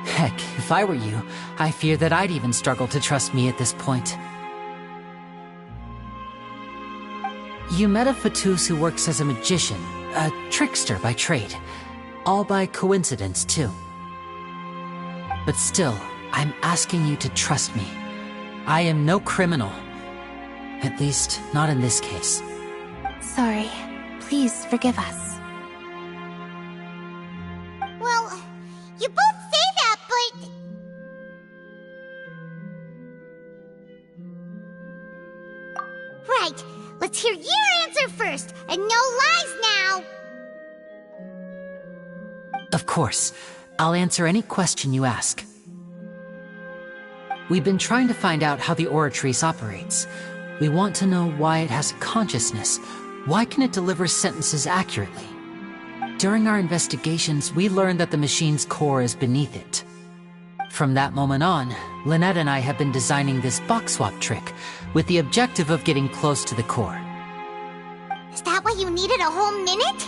Heck, if I were you, I fear that I'd even struggle to trust me at this point. You met a Fatus who works as a magician, a trickster by trade. All by coincidence, too. But still, I'm asking you to trust me. I am no criminal. At least, not in this case. Sorry. Please forgive us. Well, you both say that, but... Right, let's hear your answer first, and no lies now! Of course. I'll answer any question you ask. We've been trying to find out how the Oratrice operates. We want to know why it has a consciousness. Why can it deliver sentences accurately? During our investigations, we learned that the machine's core is beneath it. From that moment on, Lynette and I have been designing this box swap trick, with the objective of getting close to the core. Is that why you needed a whole minute?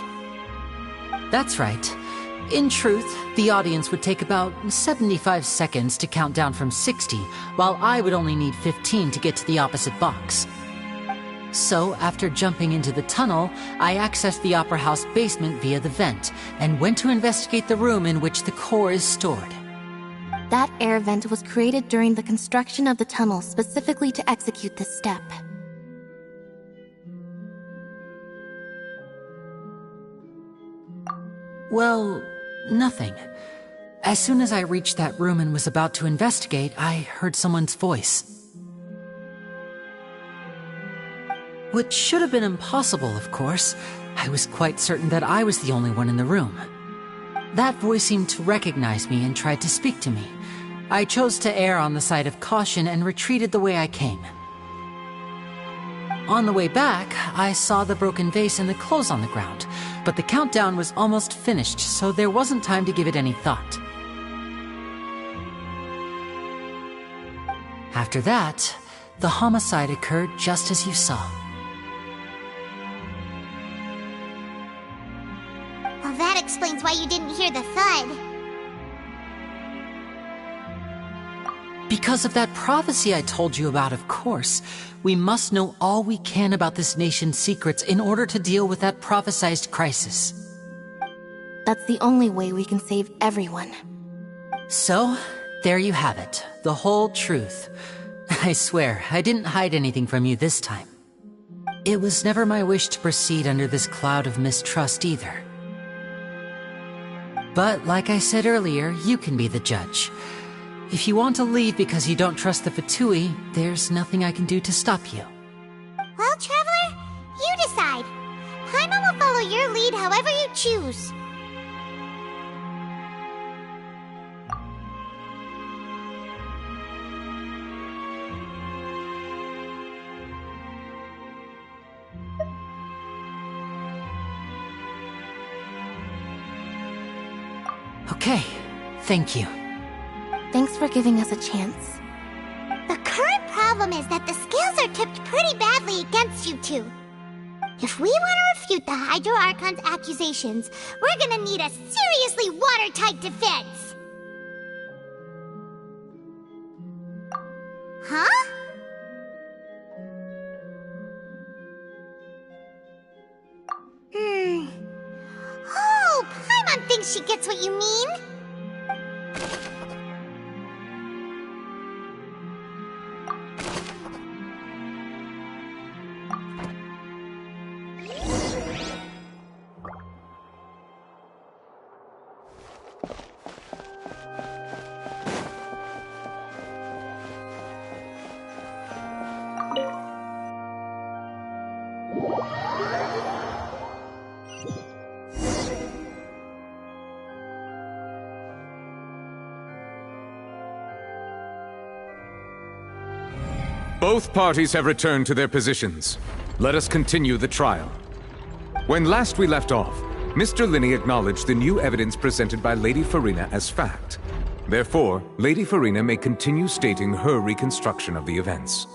That's right. In truth, the audience would take about 75 seconds to count down from 60, while I would only need 15 to get to the opposite box. So, after jumping into the tunnel, I accessed the Opera House basement via the vent, and went to investigate the room in which the core is stored. That air vent was created during the construction of the tunnel specifically to execute this step. Well, nothing. As soon as I reached that room and was about to investigate, I heard someone's voice. Which should have been impossible, of course. I was quite certain that I was the only one in the room. That voice seemed to recognize me and tried to speak to me. I chose to err on the side of caution and retreated the way I came. On the way back, I saw the broken vase and the clothes on the ground, but the countdown was almost finished, so there wasn't time to give it any thought. After that, the homicide occurred just as you saw. Well, that explains why you didn't hear the thud. Because of that prophecy I told you about, of course. We must know all we can about this nation's secrets in order to deal with that prophesized crisis. That's the only way we can save everyone. So, there you have it. The whole truth. I swear, I didn't hide anything from you this time. It was never my wish to proceed under this cloud of mistrust either. But like I said earlier, you can be the judge. If you want to leave because you don't trust the Fatui, there's nothing I can do to stop you. Well, Traveler, you decide. Paimon will follow your lead however you choose. Okay, thank you. Thanks for giving us a chance. The current problem is that the scales are tipped pretty badly against you two. If we want to refute the Hydro Archon's accusations, we're gonna need a seriously watertight defense. Huh? Oh, Paimon thinks she gets what you mean. Both parties have returned to their positions. Let us continue the trial. When last we left off, Mr. Linney acknowledged the new evidence presented by Lady Farina as fact. Therefore, Lady Farina may continue stating her reconstruction of the events.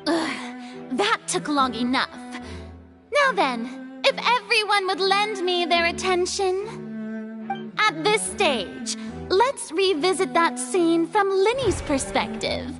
That took long enough. Now then, if everyone would lend me their attention. At this stage, let's revisit that scene from Linney's perspective.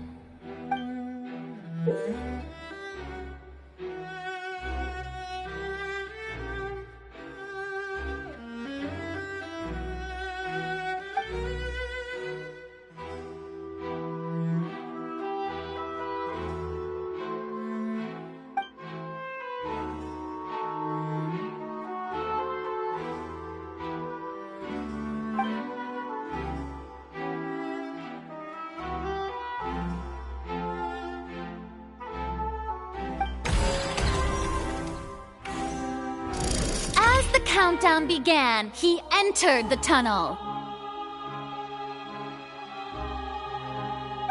Countdown began, he entered the tunnel.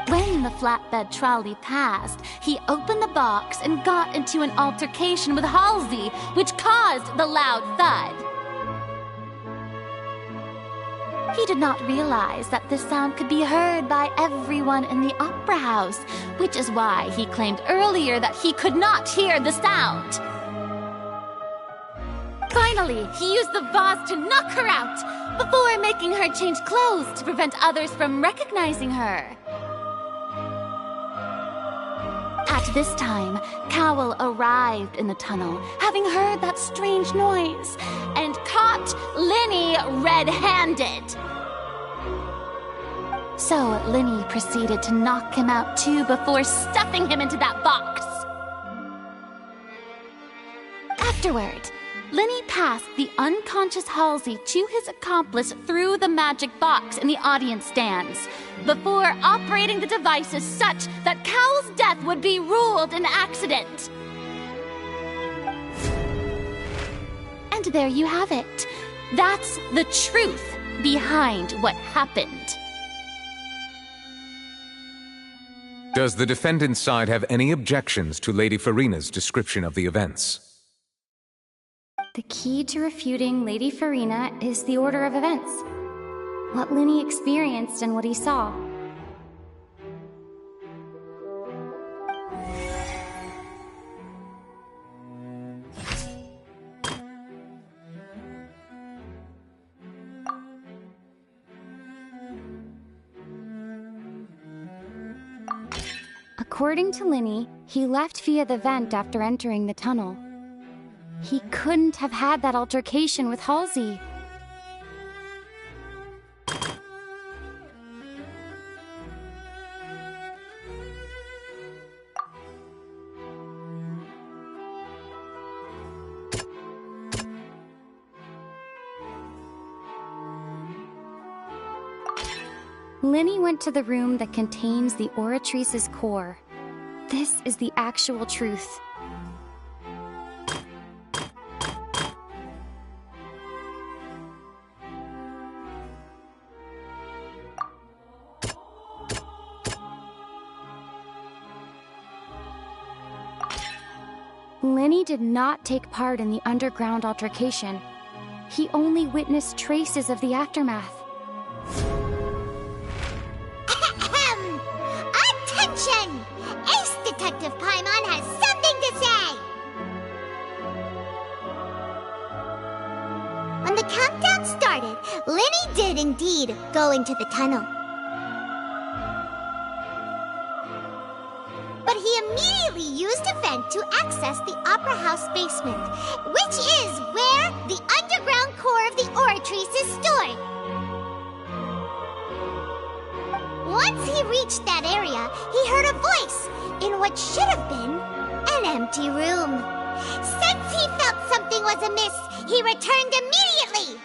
When the flatbed trolley passed, he opened the box and got into an altercation with Halsey, which caused the loud thud. He did not realize that this sound could be heard by everyone in the opera house, which is why he claimed earlier that he could not hear the sound. Finally, he used the vase to knock her out, before making her change clothes to prevent others from recognizing her. At this time, Cowell arrived in the tunnel, having heard that strange noise, and caught Linney red-handed. So Linny proceeded to knock him out too before stuffing him into that box. Afterward, Linny passed the unconscious Halsey to his accomplice through the magic box in the audience stands, before operating the devices such that Cowl's death would be ruled an accident. And there you have it. That's the truth behind what happened. Does the defendant's side have any objections to Lady Farina's description of the events? The key to refuting Lady Farina is the order of events. What Linny experienced and what he saw. According to Linny, he left via the vent after entering the tunnel. He couldn't have had that altercation with Halsey. Linny went to the room that contains the Oratrice's core. This is the actual truth. Linny did not take part in the underground altercation. He only witnessed traces of the aftermath. Attention! Ace Detective Paimon has something to say! When the countdown started, Linny did indeed go into the tunnel. But he immediately used a vent to access the Opera House basement, which is where the underground core of the Oratrice is stored. Once he reached that area, he heard a voice in what should have been an empty room. Since he felt something was amiss, he returned immediately.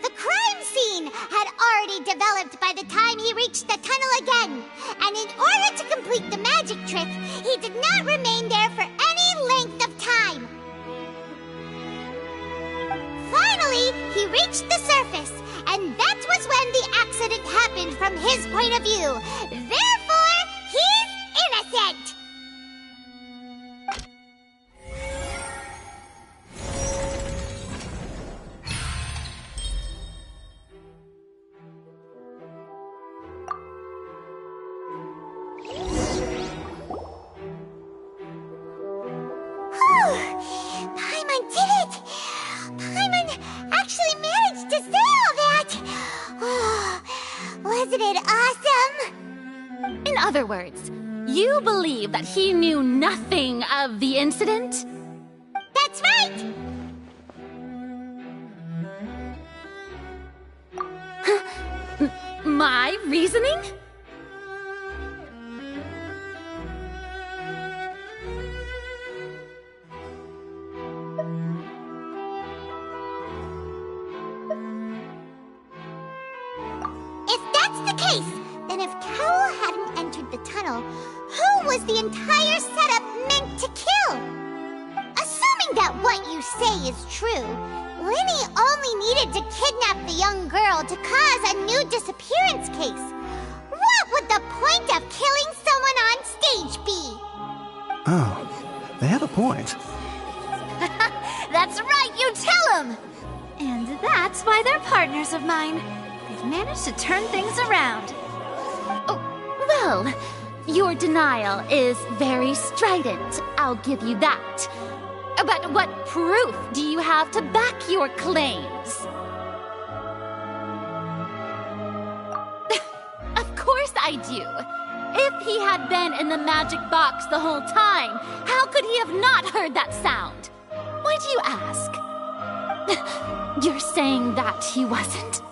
The crime scene had already developed by the time he reached the tunnel again, and in order to complete the magic trick, he did not remain there for any length of time. Finally, he reached the surface, and that was when the accident happened from his point of view. Therefore, he's innocent! Paimon did it! Paimon actually managed to say all that! Oh, wasn't it awesome? In other words, you believe that he knew nothing of the incident? That's right! My reasoning? If that's the case, then if Cowell hadn't entered the tunnel, who was the entire setup meant to kill? Assuming that what you say is true, Linny only needed to kidnap the young girl to cause a new disappearance case. What would the point of killing someone on stage be? Oh, they have a point. That's right, you tell him! And that's why they're partners of mine. They've managed to turn things around. Oh, well, your denial is very strident, I'll give you that. But what proof do you have to back your claims? Of course I do. If he had been in the magic box the whole time, how could he have not heard that sound? Why do you ask? You're saying that he wasn't?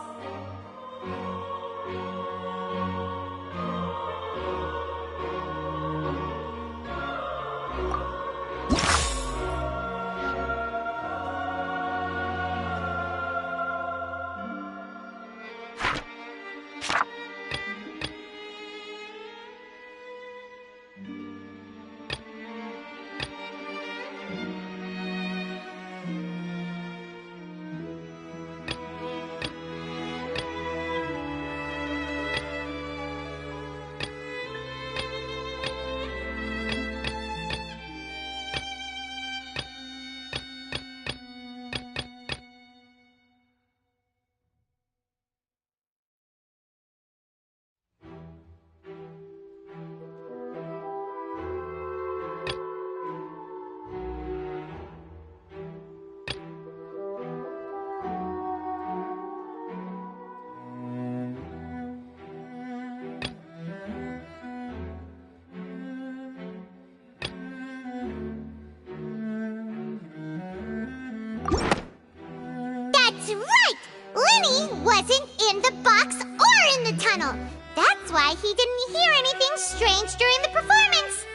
in the box or in the tunnel. That's why he didn't hear anything strange during the performance.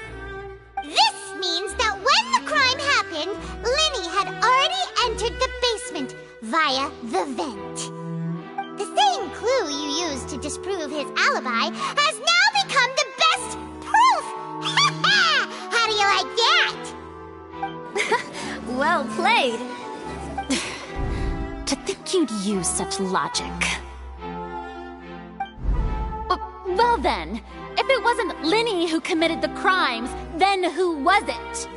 This means that when the crime happened, Linny had already entered the basement via the vent. The same clue you used to disprove his alibi has now become the best proof! How do you like that? Well played. To think you'd use such logic. Well then, if it wasn't Linny who committed the crimes, then who was it?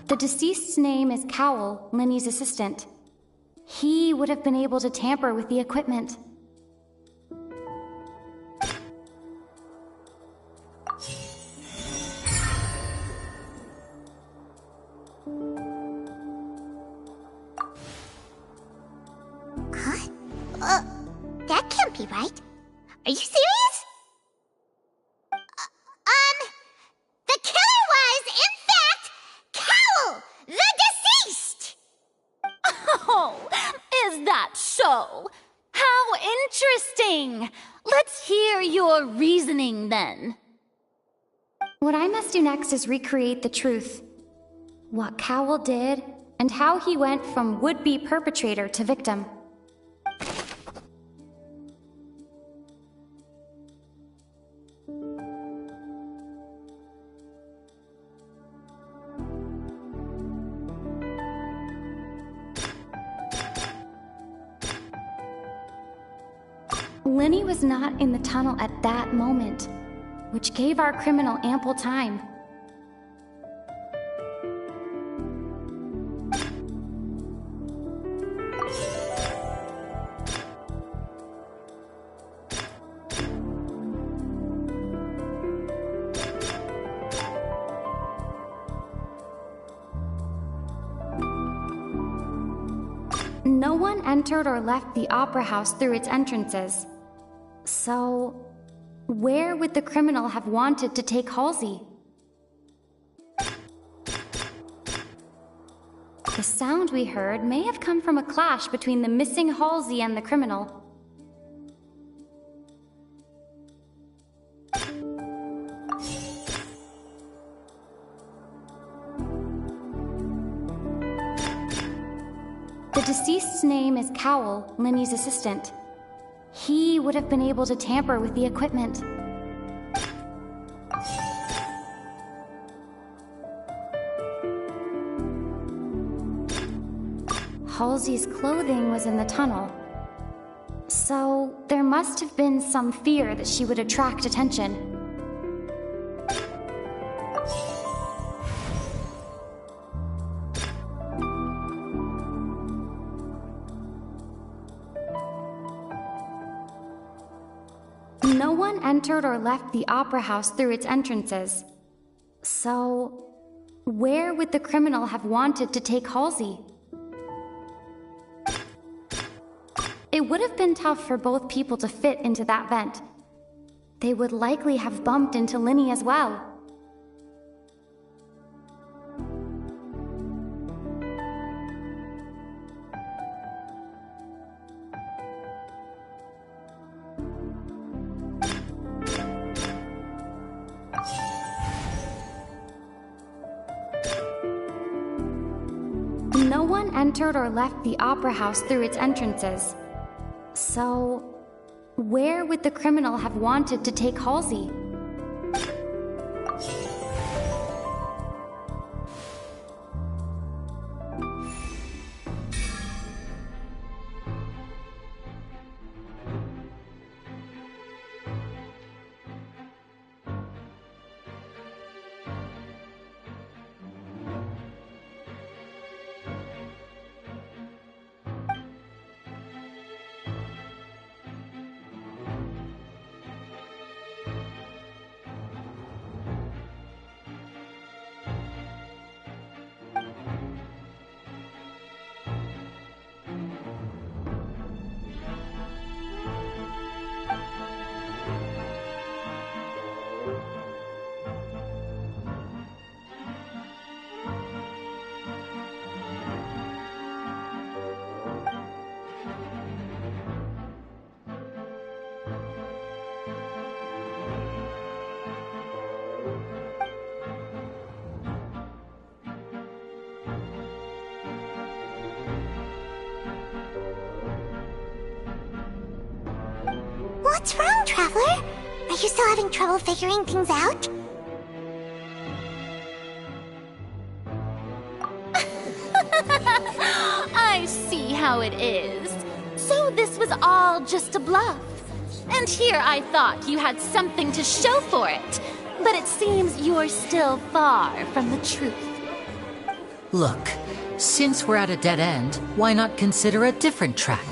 The deceased's name is Cowell, Linny's assistant. He would have been able to tamper with the equipment. Huh? That can't be right. Are you serious? The killer was, in fact, Cowell, the deceased! Oh, is that so? How interesting! Let's hear your reasoning then. What I must do next is recreate the truth. What Cowell did, and how he went from would-be perpetrator to victim. Linny was not in the tunnel at that moment, which gave our criminal ample time. No one entered or left the Opera House through its entrances. So, where would the criminal have wanted to take Halsey? The sound we heard may have come from a clash between the missing Halsey and the criminal. The deceased's name is Cowell, Linny's assistant. He would have been able to tamper with the equipment. Halsey's clothing was in the tunnel. So, there must have been some fear that she would attract attention. No one entered or left the Opera House through its entrances. So, where would the criminal have wanted to take Halsey? It would have been tough for both people to fit into that vent. They would likely have bumped into Linny as well. No one entered or left the Opera House through its entrances. So, where would the criminal have wanted to take Halsey? What's wrong, Traveler? Are you still having trouble figuring things out? I see how it is. So this was all just a bluff. And here I thought you had something to show for it. But it seems you're still far from the truth. Look, since we're at a dead end, why not consider a different track?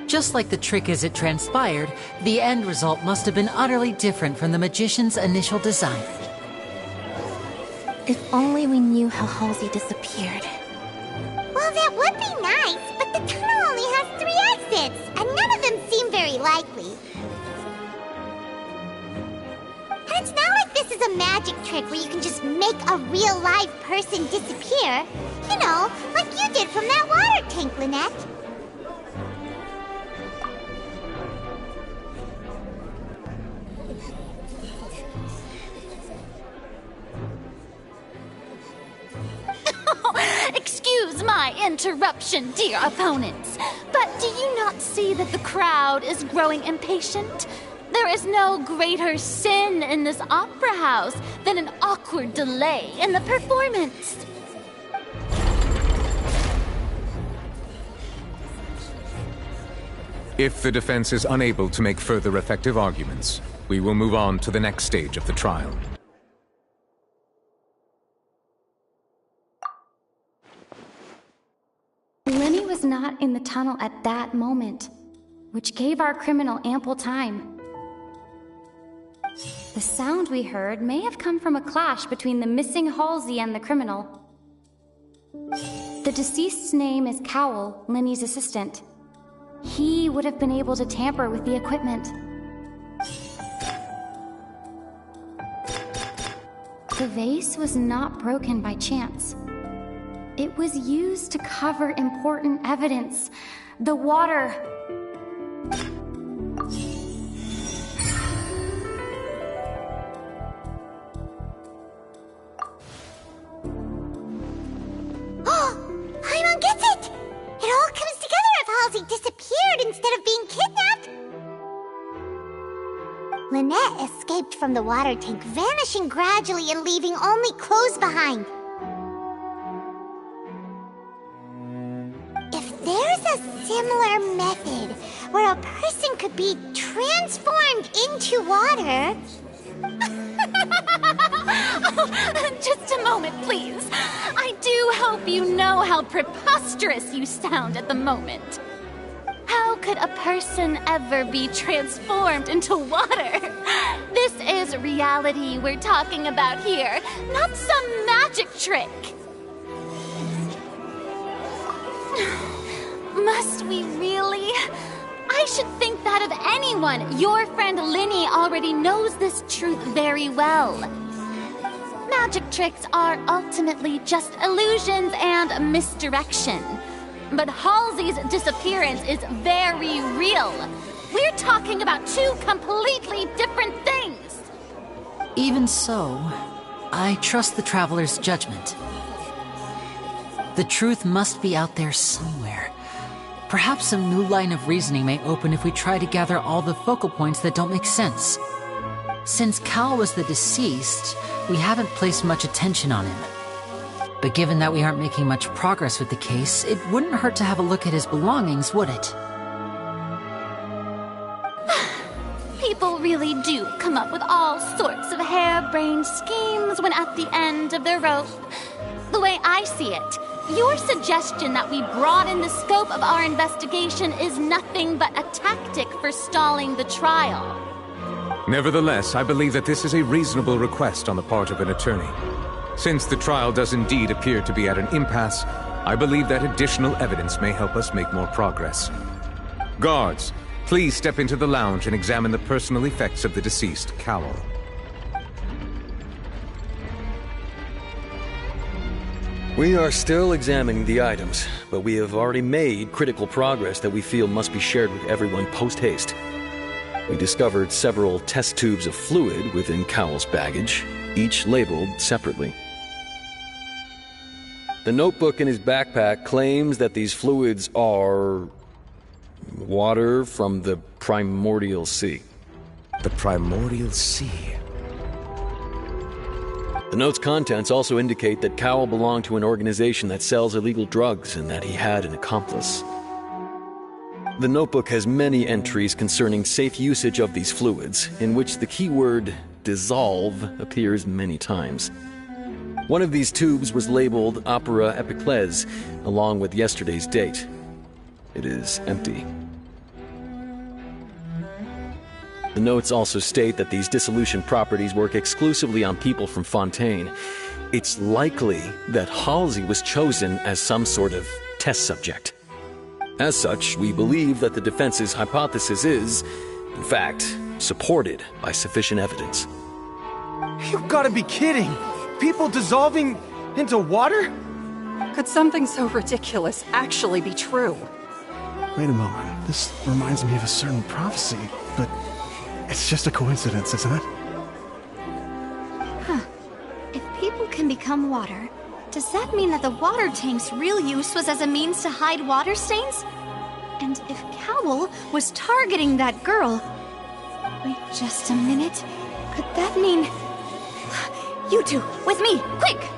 Just like the trick as it transpired, the end result must have been utterly different from the magician's initial design. If only we knew how Halsey disappeared. Well, that would be nice, but the tunnel only has 3 exits, and none of them seem very likely. And it's not like this is a magic trick where you can just make a real live person disappear. You know, like you did from that water tank, Lynette. Excuse my interruption, dear opponents, but do you not see that the crowd is growing impatient? There is no greater sin in this opera house than an awkward delay in the performance. If the defense is unable to make further effective arguments, we will move on to the next stage of the trial. Linny was not in the tunnel at that moment, which gave our criminal ample time. The sound we heard may have come from a clash between the missing Halsey and the criminal. The deceased's name is Cowell, Linny's assistant. He would have been able to tamper with the equipment. The vase was not broken by chance. It was used to cover important evidence. The water. Paimon gets it! It all comes together if Halsey disappeared instead of being kidnapped. Lynette escaped from the water tank, vanishing gradually and leaving only clothes behind. If there's a similar method where a person could be transformed into water... Just a moment, please. I do hope you know how preposterous you sound at the moment. How could a person ever be transformed into water? This is reality we're talking about here, not some magic trick. Must we really? I should think that of anyone. Your friend Linny already knows this truth very well. Magic tricks are ultimately just illusions and misdirection. But Halsey's disappearance is very real. We're talking about two completely different things. Even so, I trust the Traveler's judgment. The truth must be out there somewhere. Perhaps some new line of reasoning may open if we try to gather all the focal points that don't make sense. Since Cal was the deceased, we haven't placed much attention on him. But given that we aren't making much progress with the case, it wouldn't hurt to have a look at his belongings, would it? People really do come up with all sorts of harebrained schemes when at the end of their rope. The way I see it, your suggestion that we broaden the scope of our investigation is nothing but a tactic for stalling the trial. Nevertheless, I believe that this is a reasonable request on the part of an attorney. Since the trial does indeed appear to be at an impasse, I believe that additional evidence may help us make more progress. Guards, please step into the lounge and examine the personal effects of the deceased Cowell. We are still examining the items, but we have already made critical progress that we feel must be shared with everyone post-haste. We discovered several test tubes of fluid within Cowell's baggage, each labeled separately. The notebook in his backpack claims that these fluids are water from the primordial sea. The primordial sea? The note's contents also indicate that Cowell belonged to an organization that sells illegal drugs and that he had an accomplice. The notebook has many entries concerning safe usage of these fluids, in which the keyword dissolve appears many times. One of these tubes was labeled Opera Epiclese, along with yesterday's date. It is empty. The notes also state that these dissolution properties work exclusively on people from Fontaine. It's likely that Halsey was chosen as some sort of test subject. As such, we believe that the defense's hypothesis is, in fact, supported by sufficient evidence. You've got to be kidding! People dissolving into water? Could something so ridiculous actually be true? Wait a moment. This reminds me of a certain prophecy, but it's just a coincidence, isn't it? Huh. If people can become water, does that mean that the water tank's real use was as a means to hide water stains? And if Cowell was targeting that girl... Wait just a minute. Could that mean... You two, with me, quick!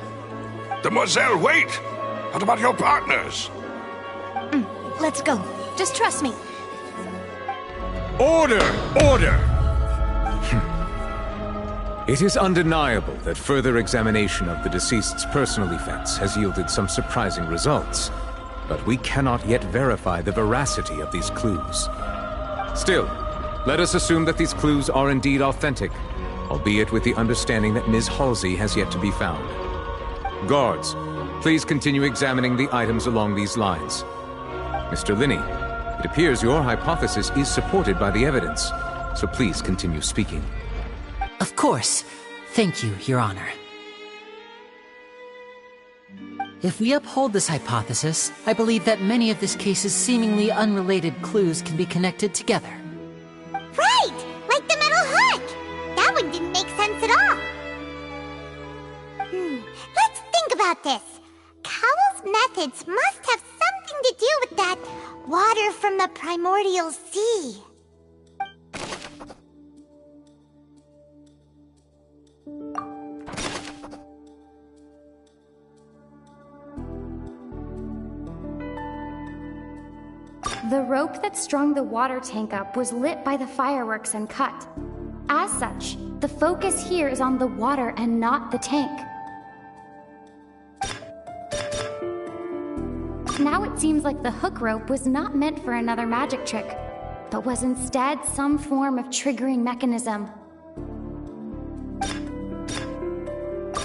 Demoiselle, wait! What about your partners? Let's go. Just trust me. Order! Order! It is undeniable that further examination of the deceased's personal effects has yielded some surprising results, but we cannot yet verify the veracity of these clues. Still, let us assume that these clues are indeed authentic, albeit with the understanding that Ms. Halsey has yet to be found. Guards, please continue examining the items along these lines. Mr. Linney, it appears your hypothesis is supported by the evidence, so please continue speaking. Of course. Thank you, Your Honor. If we uphold this hypothesis, I believe that many of this case's seemingly unrelated clues can be connected together. Right! Like the metal hook! That one didn't make sense at all. Let's think about this. Cowell's methods must have something to do with that water from the primordial sea. The rope that strung the water tank up was lit by the fireworks and cut. As such, the focus here is on the water and not the tank. Now it seems like the hook rope was not meant for another magic trick, but was instead some form of triggering mechanism.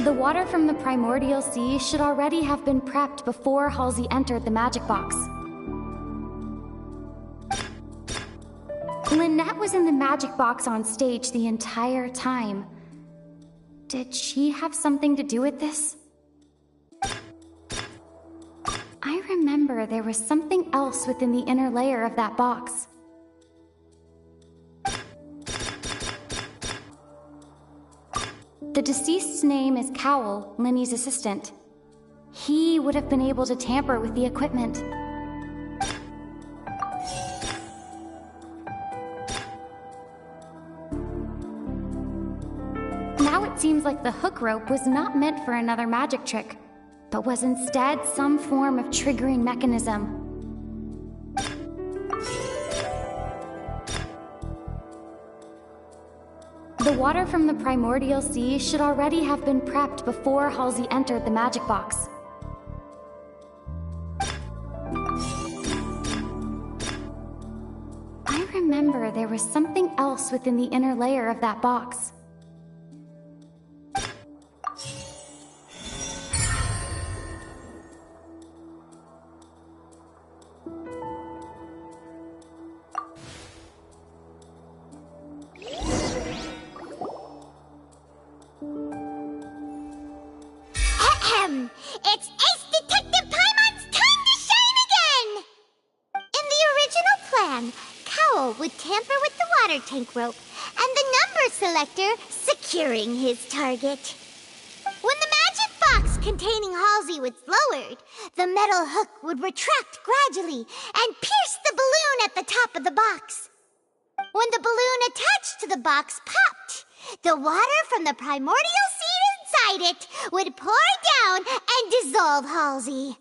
The water from the primordial sea should already have been prepped before Halsey entered the magic box. Lynette was in the magic box on stage the entire time. Did she have something to do with this? I remember there was something else within the inner layer of that box. The deceased's name is Cowell, Linny's assistant. He would have been able to tamper with the equipment. Now it seems like the hook rope was not meant for another magic trick, but was instead some form of triggering mechanism. The water from the primordial sea should already have been prepped before Halsey entered the magic box. I remember there was something else within the inner layer of that box. It's Ace Detective Paimon's time to shine again! In the original plan, Cowell would tamper with the water tank rope and the number selector securing his target. When the magic box containing Halsey was lowered, the metal hook would retract gradually and pierce the balloon at the top of the box. When the balloon attached to the box popped, the water from the primordial seed inside it would pour down and dissolve Halsey.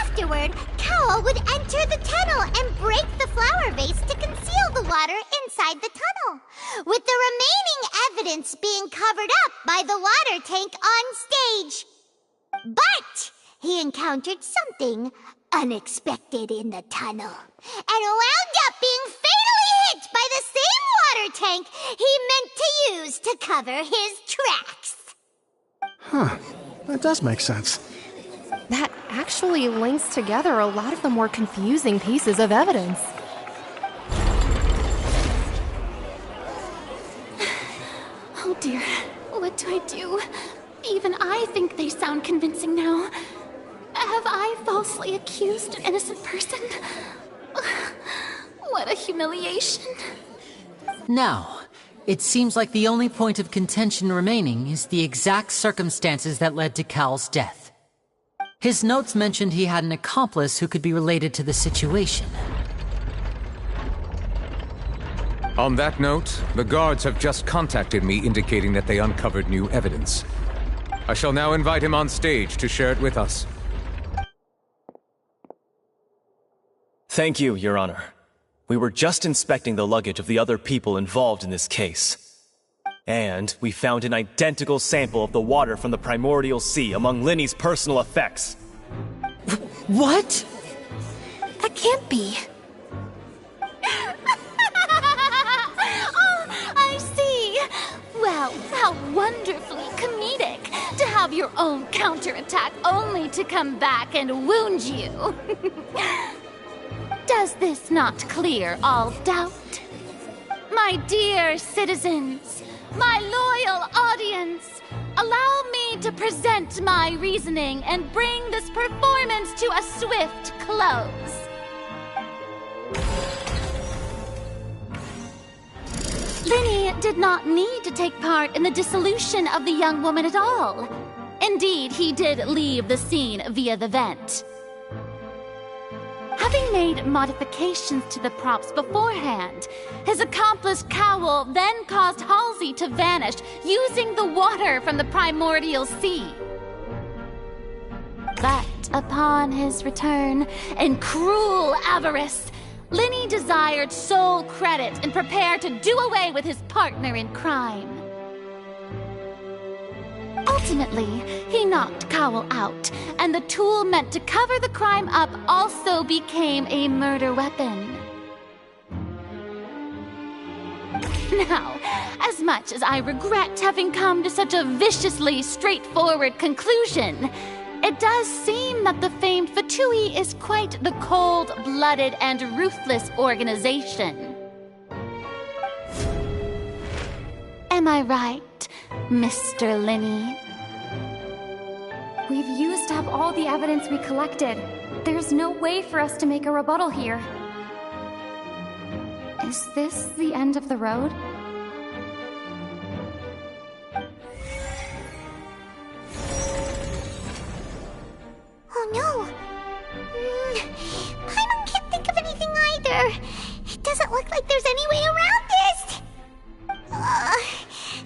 Afterward, Cowell would enter the tunnel and break the flower vase to conceal the water inside the tunnel, with the remaining evidence being covered up by the water tank on stage. But he encountered something unexpected in the tunnel and wound up being fatally hit by the same water tank he meant to use to cover his tracks. Huh. That does make sense. That actually links together a lot of the more confusing pieces of evidence. Oh dear, what do I do? Even I think they sound convincing now. Have I falsely accused an innocent person? What a humiliation. Now, it seems like the only point of contention remaining is the exact circumstances that led to Cal's death. His notes mentioned he had an accomplice who could be related to the situation. On that note, the guards have just contacted me indicating that they uncovered new evidence. I shall now invite him on stage to share it with us. Thank you, Your Honor. We were just inspecting the luggage of the other people involved in this case. And we found an identical sample of the water from the primordial sea among Linny's personal effects. What? That can't be. Oh, I see. Well, how wonderfully comedic to have your own counterattack only to come back and wound you. Does this not clear all doubt? My dear citizens, my loyal audience, allow me to present my reasoning and bring this performance to a swift close. Linny did not need to take part in the dissolution of the young woman at all. Indeed, he did leave the scene via the vent. Having made modifications to the props beforehand, his accomplice Cowell then caused Halsey to vanish using the water from the primordial sea. But upon his return, in cruel avarice, Linny desired sole credit and prepared to do away with his partner in crime. Ultimately, he knocked Cowell out, and the tool meant to cover the crime up also became a murder weapon. Now, as much as I regret having come to such a viciously straightforward conclusion, it does seem that the famed Fatui is quite the cold-blooded and ruthless organization. Am I right, Mr. Linny? We've used up all the evidence we collected. There's no way for us to make a rebuttal here. Is this the end of the road? Oh no! Paimon can't think of anything either. It doesn't look like there's any way around this.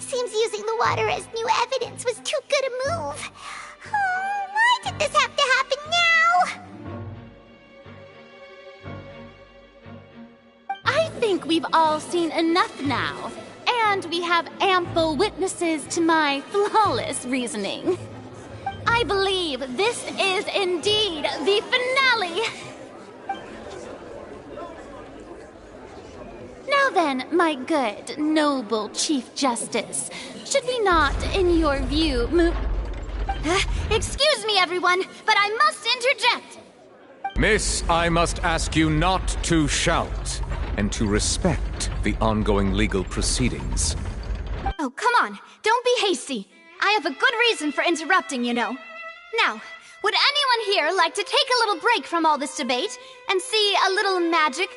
Seems using the water as new evidence was too good a move. Why did this have to happen now? I think we've all seen enough now, and we have ample witnesses to my flawless reasoning. I believe this is indeed the finale. Now then, my good, noble Chief Justice, should we not, in your view, move... excuse me, everyone, but I must interject. Miss, I must ask you not to shout, and to respect the ongoing legal proceedings. Oh, come on, don't be hasty. I have a good reason for interrupting, you know. Now, would anyone here like to take a little break from all this debate and see a little magic?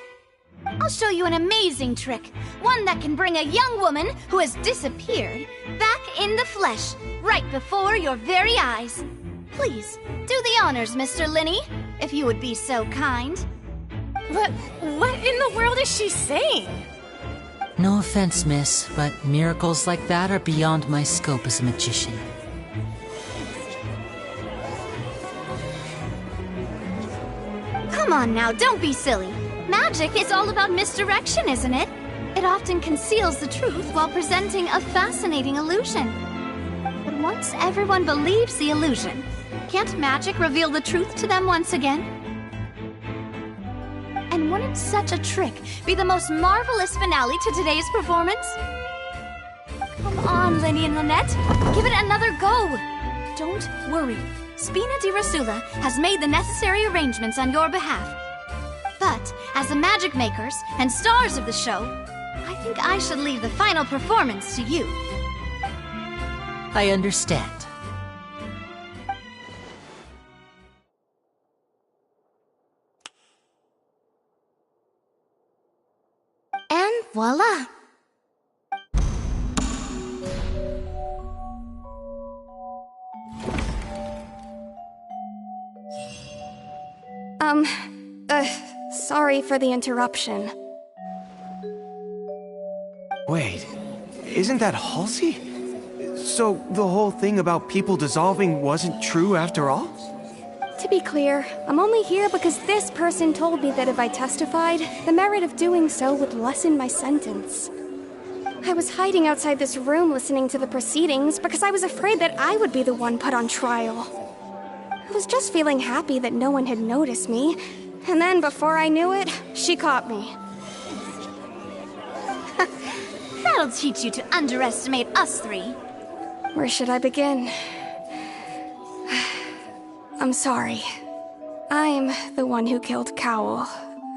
I'll show you an amazing trick, one that can bring a young woman who has disappeared back in the flesh, right before your very eyes. Please, do the honors, Mr. Linny, if you would be so kind. What in the world is she saying? No offense, miss, but miracles like that are beyond my scope as a magician. Come on now, don't be silly. Magic is all about misdirection, isn't it? It often conceals the truth while presenting a fascinating illusion. But once everyone believes the illusion, can't magic reveal the truth to them once again? And wouldn't such a trick be the most marvelous finale to today's performance? Come on, Linny and Lynette, give it another go. Don't worry, Spina di Rosula has made the necessary arrangements on your behalf. But, as the magic makers and stars of the show, I think I should leave the final performance to you. I understand. And voila! Sorry for the interruption. Wait, isn't that Halsey? So the whole thing about people dissolving wasn't true after all? To be clear, I'm only here because this person told me that if I testified, the merit of doing so would lessen my sentence. I was hiding outside this room listening to the proceedings because I was afraid that I would be the one put on trial. I was just feeling happy that no one had noticed me, and then before I knew it, she caught me. That'll teach you to underestimate us three. Where should I begin? I'm sorry. I'm the one who killed Cowl.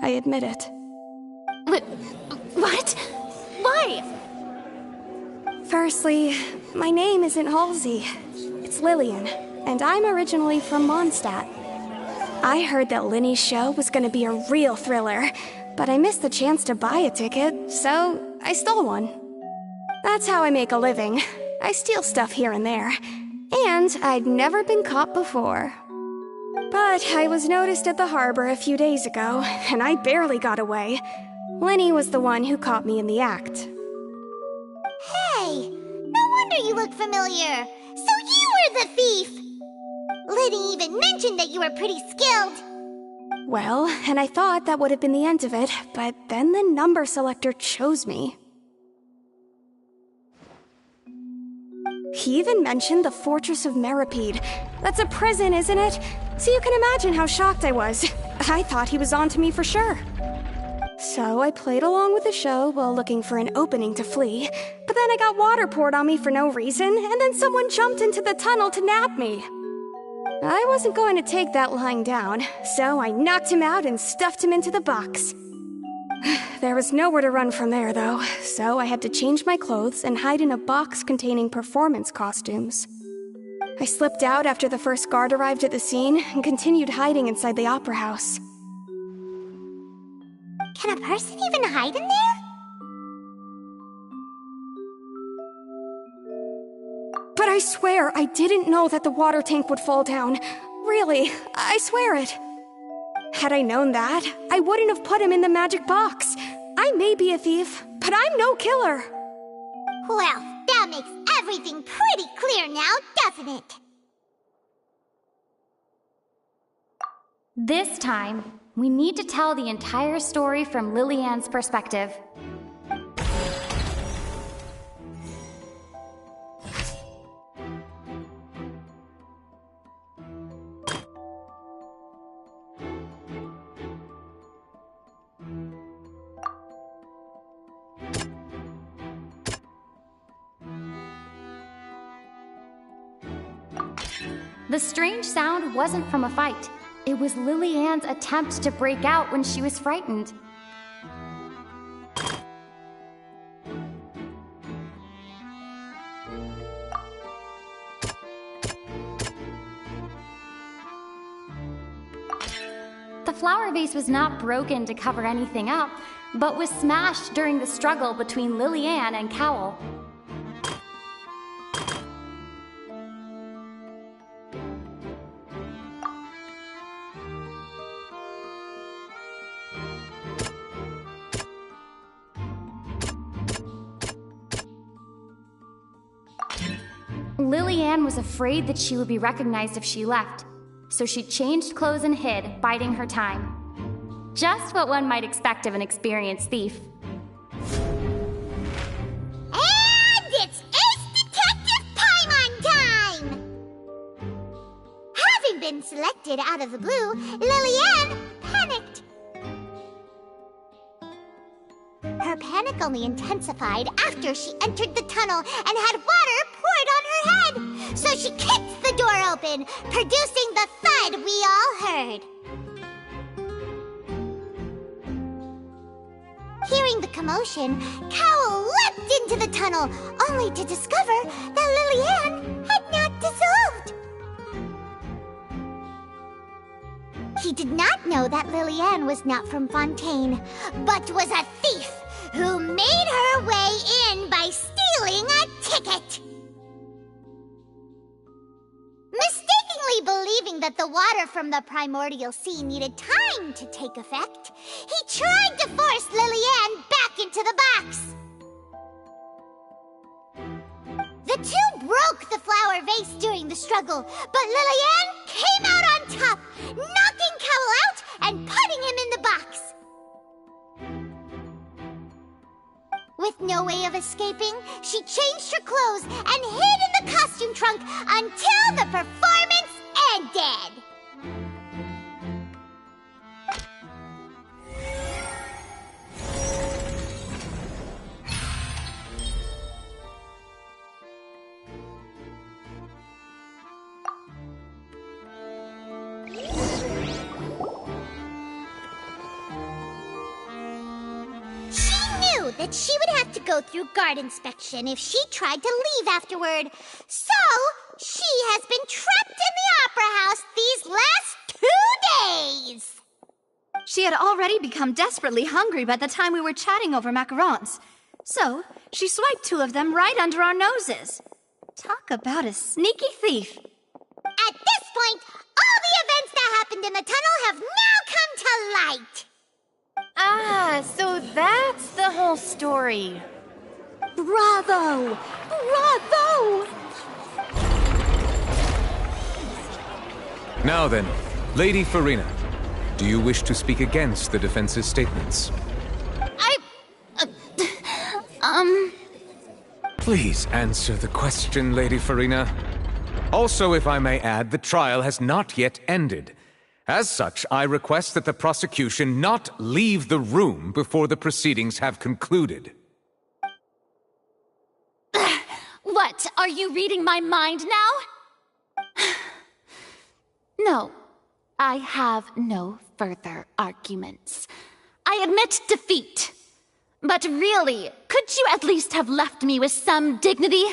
I admit it. What? Why? Firstly, my name isn't Halsey. It's Lillian, and I'm originally from Mondstadt. I heard that Linny's show was gonna be a real thriller, but I missed the chance to buy a ticket, so I stole one. That's how I make a living. I steal stuff here and there. And I'd never been caught before. But I was noticed at the harbor a few days ago, and I barely got away. Linny was the one who caught me in the act. Hey, no wonder you look familiar. So you were the thief! Liddy even mentioned that you were pretty skilled. Well, and I thought that would have been the end of it, but then the number selector chose me. He even mentioned the Fortress of Meripede. That's a prison, isn't it? So you can imagine how shocked I was. I thought he was onto me for sure. So I played along with the show while looking for an opening to flee, but then I got water poured on me for no reason, and then someone jumped into the tunnel to nab me. I wasn't going to take that lying down, so I knocked him out and stuffed him into the box. There was nowhere to run from there, though, so I had to change my clothes and hide in a box containing performance costumes. I slipped out after the first guard arrived at the scene and continued hiding inside the opera house. Can a person even hide in there? But I swear, I didn't know that the water tank would fall down. Really, I swear it. Had I known that, I wouldn't have put him in the magic box. I may be a thief, but I'm no killer. Well, that makes everything pretty clear now, doesn't it? This time, we need to tell the entire story from Lillian's perspective. The strange sound wasn't from a fight. It was Lillian's attempt to break out when she was frightened. The flower vase was not broken to cover anything up, but was smashed during the struggle between Lillian and Cowell. Lillian was afraid that she would be recognized if she left, so she changed clothes and hid, biding her time. Just what one might expect of an experienced thief. And it's Ace Detective Paimon time! Having been selected out of the blue, Lillian panicked. Her panic only intensified after she entered the tunnel and had water poured on her head. So she kicked the door open, producing the thud we all heard. Hearing the commotion, Cowell leapt into the tunnel, only to discover that Lillian had not dissolved. He did not know that Lillian was not from Fontaine, but was a thief who made her way in by stealing a ticket. Mistakenly believing that the water from the primordial sea needed time to take effect, he tried to force Lillian back into the box. The two broke the flower vase during the struggle, but Lillian came out on top, knocking Cowell out and putting him in the box. With no way of escaping, she changed her clothes and hid in the costume trunk until the performance ended. That she would have to go through guard inspection if she tried to leave afterward. So, she has been trapped in the opera house these last 2 days. She had already become desperately hungry by the time we were chatting over macarons. So, she swiped 2 of them right under our noses. Talk about a sneaky thief. At this point, all the events that happened in the tunnel have now come to light. Ah, so that's the whole story. Bravo! Bravo! Now then, Lady Farina, do you wish to speak against the defense's statements? Please answer the question, Lady Farina. Also, if I may add, the trial has not yet ended. As such, I request that the prosecution not leave the room before the proceedings have concluded. What? Are you reading my mind now? No, I have no further arguments. I admit defeat. But really, could you at least have left me with some dignity?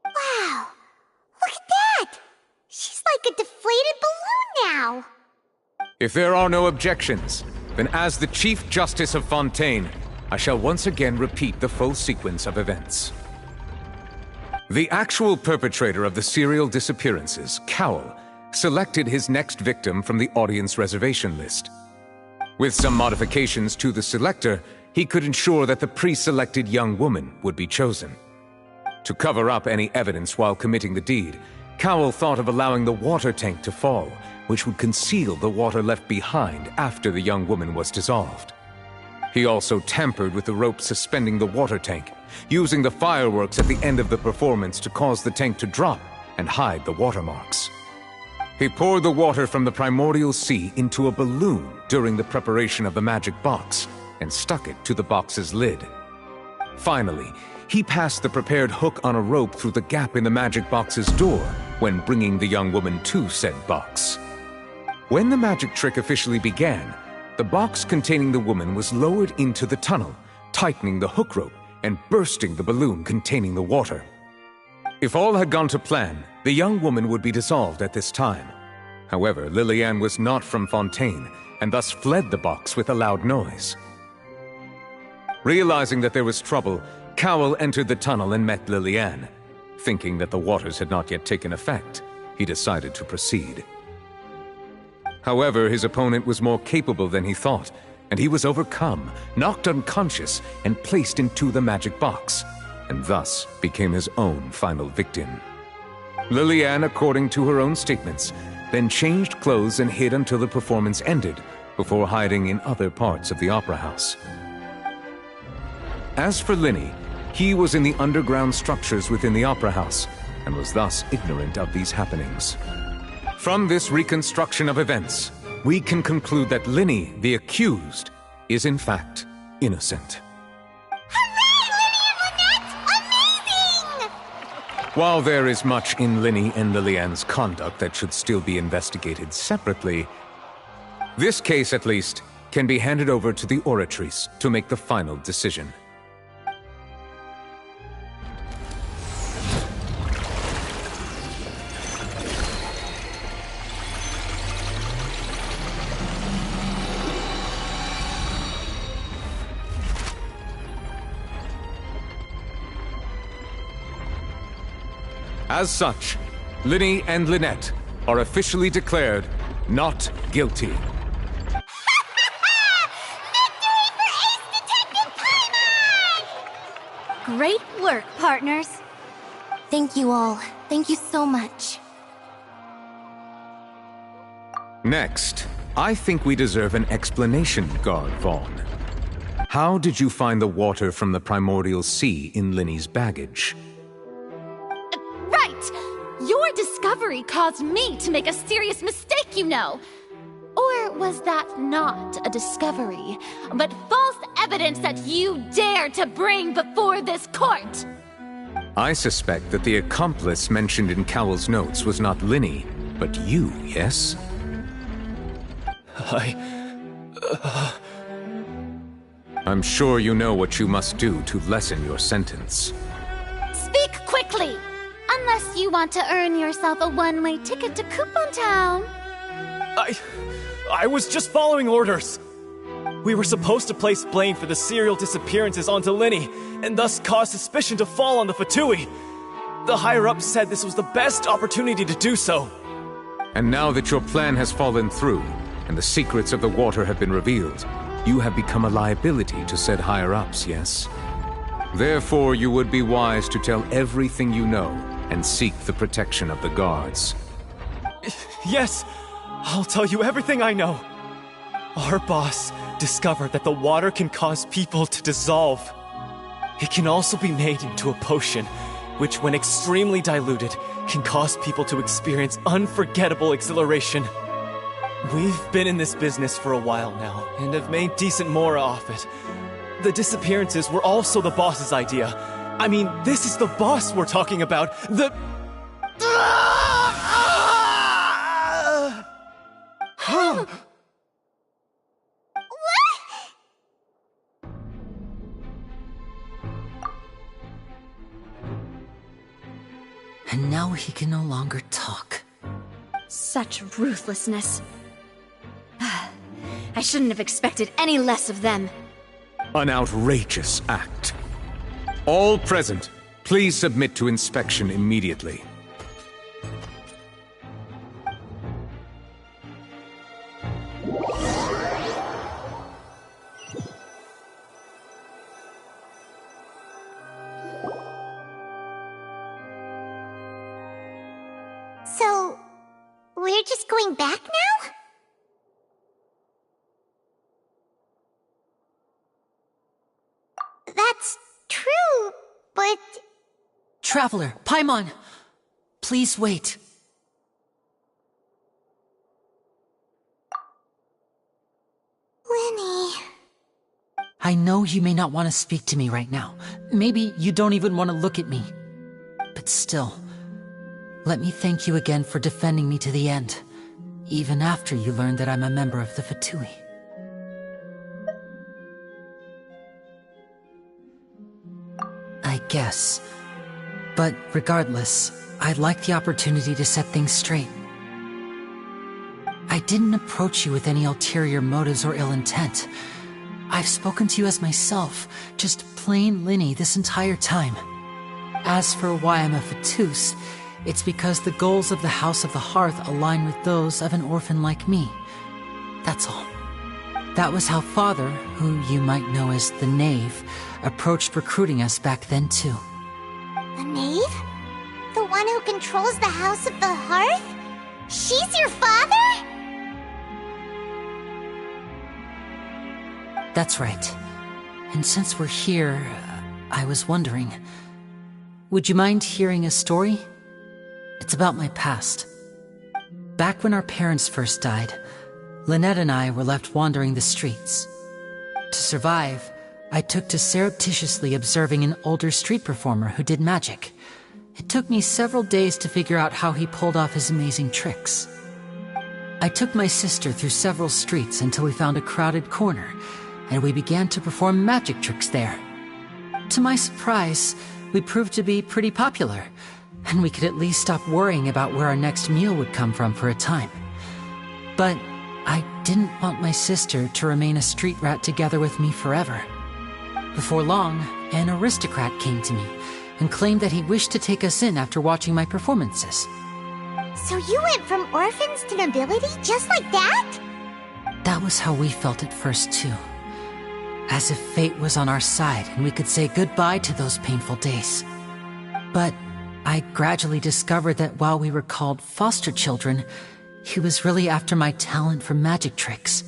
Wow, look at that! She's like a deflated balloon now! If there are no objections, then as the Chief Justice of Fontaine, I shall once again repeat the full sequence of events. The actual perpetrator of the serial disappearances, Cowell, selected his next victim from the audience reservation list. With some modifications to the selector, he could ensure that the pre-selected young woman would be chosen. To cover up any evidence while committing the deed, Cowell thought of allowing the water tank to fall, which would conceal the water left behind after the young woman was dissolved. He also tampered with the rope suspending the water tank, using the fireworks at the end of the performance to cause the tank to drop and hide the watermarks. He poured the water from the primordial sea into a balloon during the preparation of the magic box and stuck it to the box's lid. Finally, he passed the prepared hook on a rope through the gap in the magic box's door when bringing the young woman to said box. When the magic trick officially began, the box containing the woman was lowered into the tunnel, tightening the hook rope and bursting the balloon containing the water. If all had gone to plan, the young woman would be dissolved at this time. However, Lillian was not from Fontaine, and thus fled the box with a loud noise. Realizing that there was trouble, Cowell entered the tunnel and met Lillian. Thinking that the waters had not yet taken effect, he decided to proceed. However, his opponent was more capable than he thought, and he was overcome, knocked unconscious, and placed into the magic box, and thus became his own final victim. Lillian, according to her own statements, then changed clothes and hid until the performance ended, before hiding in other parts of the opera house. As for Linny, he was in the underground structures within the opera house, and was thus ignorant of these happenings. From this reconstruction of events, we can conclude that Linny, the accused, is in fact innocent. While there is much in Linny and Lillian's conduct that should still be investigated separately, this case, at least, can be handed over to the Oratrice to make the final decision. As such, Linny and Lynette are officially declared not guilty. Great work, partners. Thank you all. Thank you so much. Next, I think we deserve an explanation, Guard Vaughn. How did you find the water from the primordial sea in Linny's baggage? Your discovery caused me to make a serious mistake, you know. Or was that not a discovery, but false evidence that you dared to bring before this court? I suspect that the accomplice mentioned in Cowell's notes was not Linny, but you, yes? I'm sure you know what you must do to lessen your sentence. Speak quickly! Unless you want to earn yourself a one-way ticket to Coupon Town. I was just following orders. We were supposed to place blame for the serial disappearances onto Linny, and thus cause suspicion to fall on the Fatui. The higher-ups said this was the best opportunity to do so. And now that your plan has fallen through, and the secrets of the water have been revealed, you have become a liability to said higher-ups, yes? Therefore, you would be wise to tell everything you know, and seek the protection of the guards. Yes, I'll tell you everything I know. Our boss discovered that the water can cause people to dissolve. It can also be made into a potion, which when extremely diluted, can cause people to experience unforgettable exhilaration. We've been in this business for a while now, and have made decent more off it. The disappearances were also the boss's idea. I mean, this is the boss we're talking about. And now he can no longer talk. Such ruthlessness. I shouldn't have expected any less of them. An outrageous act. All present, please submit to inspection immediately. So, we're just going back now? That's true, but... Traveler, Paimon! Please wait. Lenny... I know you may not want to speak to me right now. Maybe you don't even want to look at me. But still, let me thank you again for defending me to the end, even after you learned that I'm a member of the Fatui. I guess. But regardless, I'd like the opportunity to set things straight. I didn't approach you with any ulterior motives or ill intent. I've spoken to you as myself, just plain Linny this entire time. As for why I'm a Fatus, it's because the goals of the House of the Hearth align with those of an orphan like me. That's all. That was how Father, who you might know as the Knave, approached recruiting us back then too. The Knave? The one who controls the House of the Hearth? She's your father? That's right. And since we're here, I was wondering, would you mind hearing a story? It's about my past. Back when our parents first died, Lynette and I were left wandering the streets. To survive, I took to surreptitiously observing an older street performer who did magic. It took me several days to figure out how he pulled off his amazing tricks. I took my sister through several streets until we found a crowded corner, and we began to perform magic tricks there. To my surprise, we proved to be pretty popular, and we could at least stop worrying about where our next meal would come from for a time. But I didn't want my sister to remain a street rat together with me forever. Before long, an aristocrat came to me and claimed that he wished to take us in after watching my performances. So you went from orphans to nobility just like that? That was how we felt at first too. As if fate was on our side and we could say goodbye to those painful days. But I gradually discovered that while we were called foster children, he was really after my talent for magic tricks.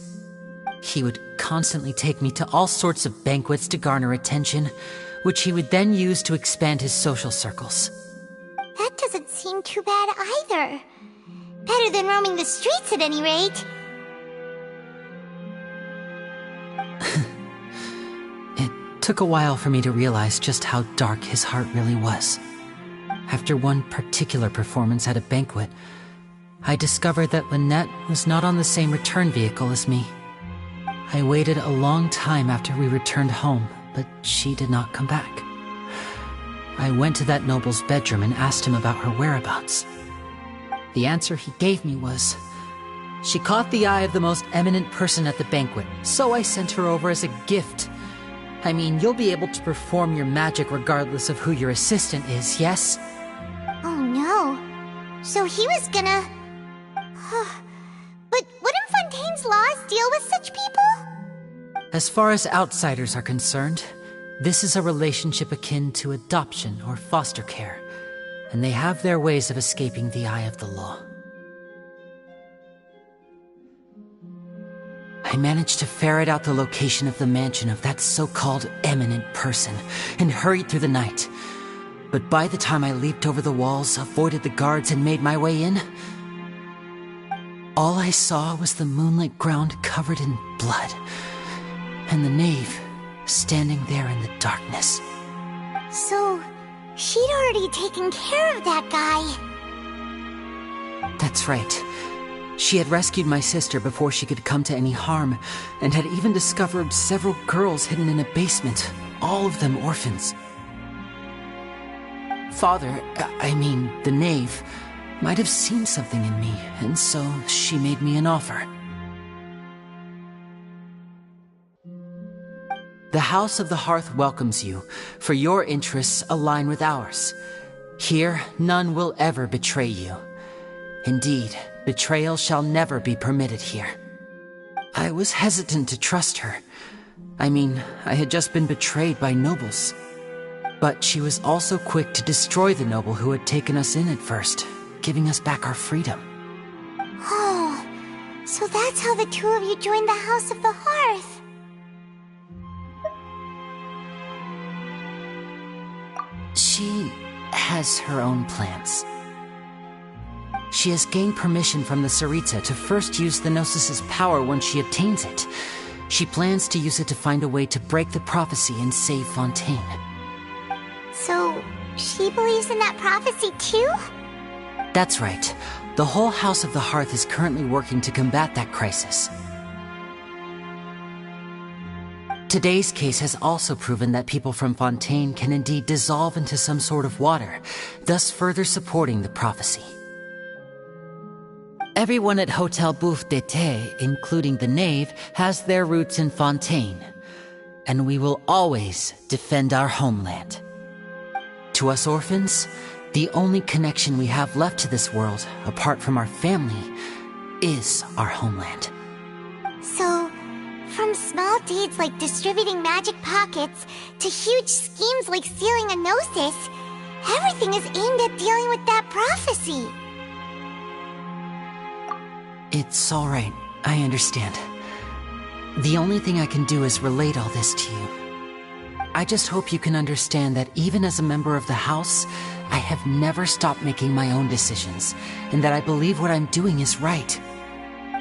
He would constantly take me to all sorts of banquets to garner attention, which he would then use to expand his social circles. That doesn't seem too bad either. Better than roaming the streets at any rate. It took a while for me to realize just how dark his heart really was. After one particular performance at a banquet, I discovered that Lynette was not on the same return vehicle as me. I waited a long time after we returned home, but she did not come back. I went to that noble's bedroom and asked him about her whereabouts. The answer he gave me was, she caught the eye of the most eminent person at the banquet, so I sent her over as a gift. I mean, you'll be able to perform your magic regardless of who your assistant is, yes? Oh no. So he was gonna... But wouldn't Fontaine's laws deal with such people? As far as outsiders are concerned, this is a relationship akin to adoption or foster care, and they have their ways of escaping the eye of the law. I managed to ferret out the location of the mansion of that so-called eminent person and hurried through the night. But by the time I leaped over the walls, avoided the guards, and made my way in, all I saw was the moonlit ground covered in blood, and the knave standing there in the darkness. So, she'd already taken care of that guy. That's right. She had rescued my sister before she could come to any harm, and had even discovered several girls hidden in a basement, all of them orphans. Father, the knave, might have seen something in me, and so she made me an offer. The House of the Hearth welcomes you, for your interests align with ours. Here, none will ever betray you. Indeed, betrayal shall never be permitted here. I was hesitant to trust her. I had just been betrayed by nobles. But she was also quick to destroy the noble who had taken us in at first, giving us back our freedom. Oh, so that's how the two of you joined the House of the Hearth. She has her own plans. She has gained permission from the Tsaritsa to first use the Gnosis' power when she obtains it. She plans to use it to find a way to break the prophecy and save Fontaine. So, she believes in that prophecy too? That's right. The whole House of the Hearth is currently working to combat that crisis. Today's case has also proven that people from Fontaine can indeed dissolve into some sort of water, thus further supporting the prophecy. Everyone at Hotel Bouffe d'été, including the knave, has their roots in Fontaine, and we will always defend our homeland. To us orphans, the only connection we have left to this world, apart from our family, is our homeland. So, from small deeds like distributing magic pockets to huge schemes like stealing a Gnosis, everything is aimed at dealing with that prophecy. It's all right. I understand. The only thing I can do is relate all this to you. I just hope you can understand that even as a member of the House, I have never stopped making my own decisions, and that I believe what I'm doing is right.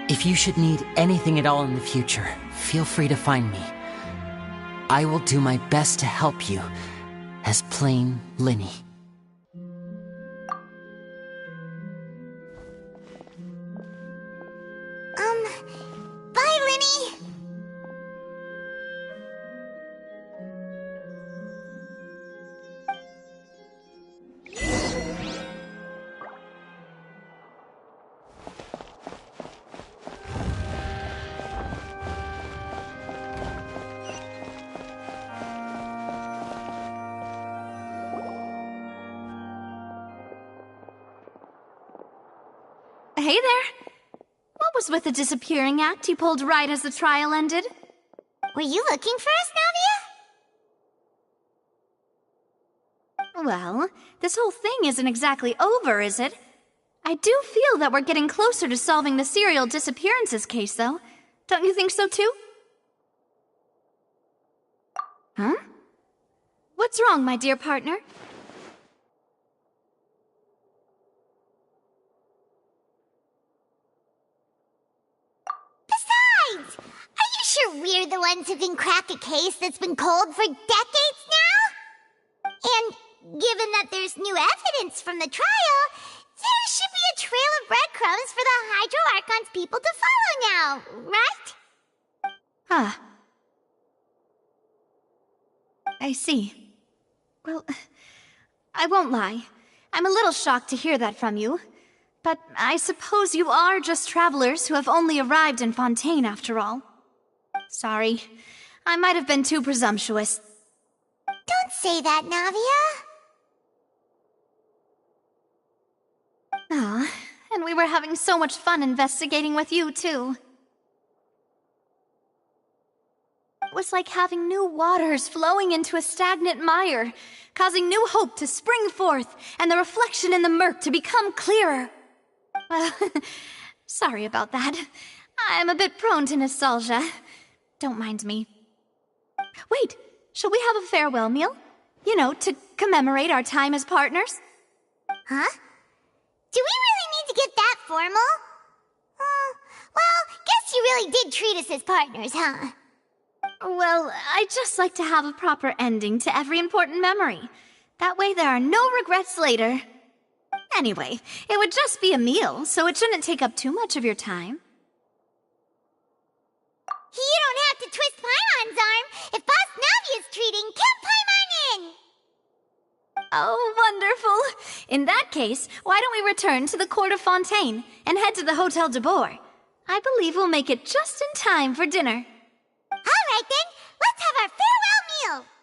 If you should need anything at all in the future, feel free to find me. I will do my best to help you, as plain Linny. Bye, Linny! Hey there! What was with the disappearing act you pulled right as the trial ended? Were you looking for us, Navia? Well, this whole thing isn't exactly over, is it? I do feel that we're getting closer to solving the serial disappearances case, though. Don't you think so, too? Huh? What's wrong, my dear partner? Besides, are you sure we're the ones who can crack a case that's been cold for decades now? And given that there's new evidence from the trial, there should be a trail of breadcrumbs for the Hydro Archon's people to follow now, right? Ah. I see. Well, I won't lie. I'm a little shocked to hear that from you. But I suppose you are just travelers who have only arrived in Fontaine after all. Sorry. I might have been too presumptuous. Don't say that, Navia. Ah, and we were having so much fun investigating with you, too. It was like having new waters flowing into a stagnant mire, causing new hope to spring forth, and the reflection in the murk to become clearer. Well, sorry about that. I'm a bit prone to nostalgia. Don't mind me. Wait, shall we have a farewell meal? You know, to commemorate our time as partners? Huh? Do we really need to get that formal? Well, guess you really did treat us as partners, huh? Well, I'd just like to have a proper ending to every important memory. That way there are no regrets later. Anyway, it would just be a meal, so it shouldn't take up too much of your time. You don't have to twist Paimon's arm. If Boss Navia's treating, count Paimon in! Oh, wonderful! In that case, why don't we return to the Court of Fontaine and head to the Hotel de Boer? I believe we'll make it just in time for dinner. All right then, let's have our farewell meal.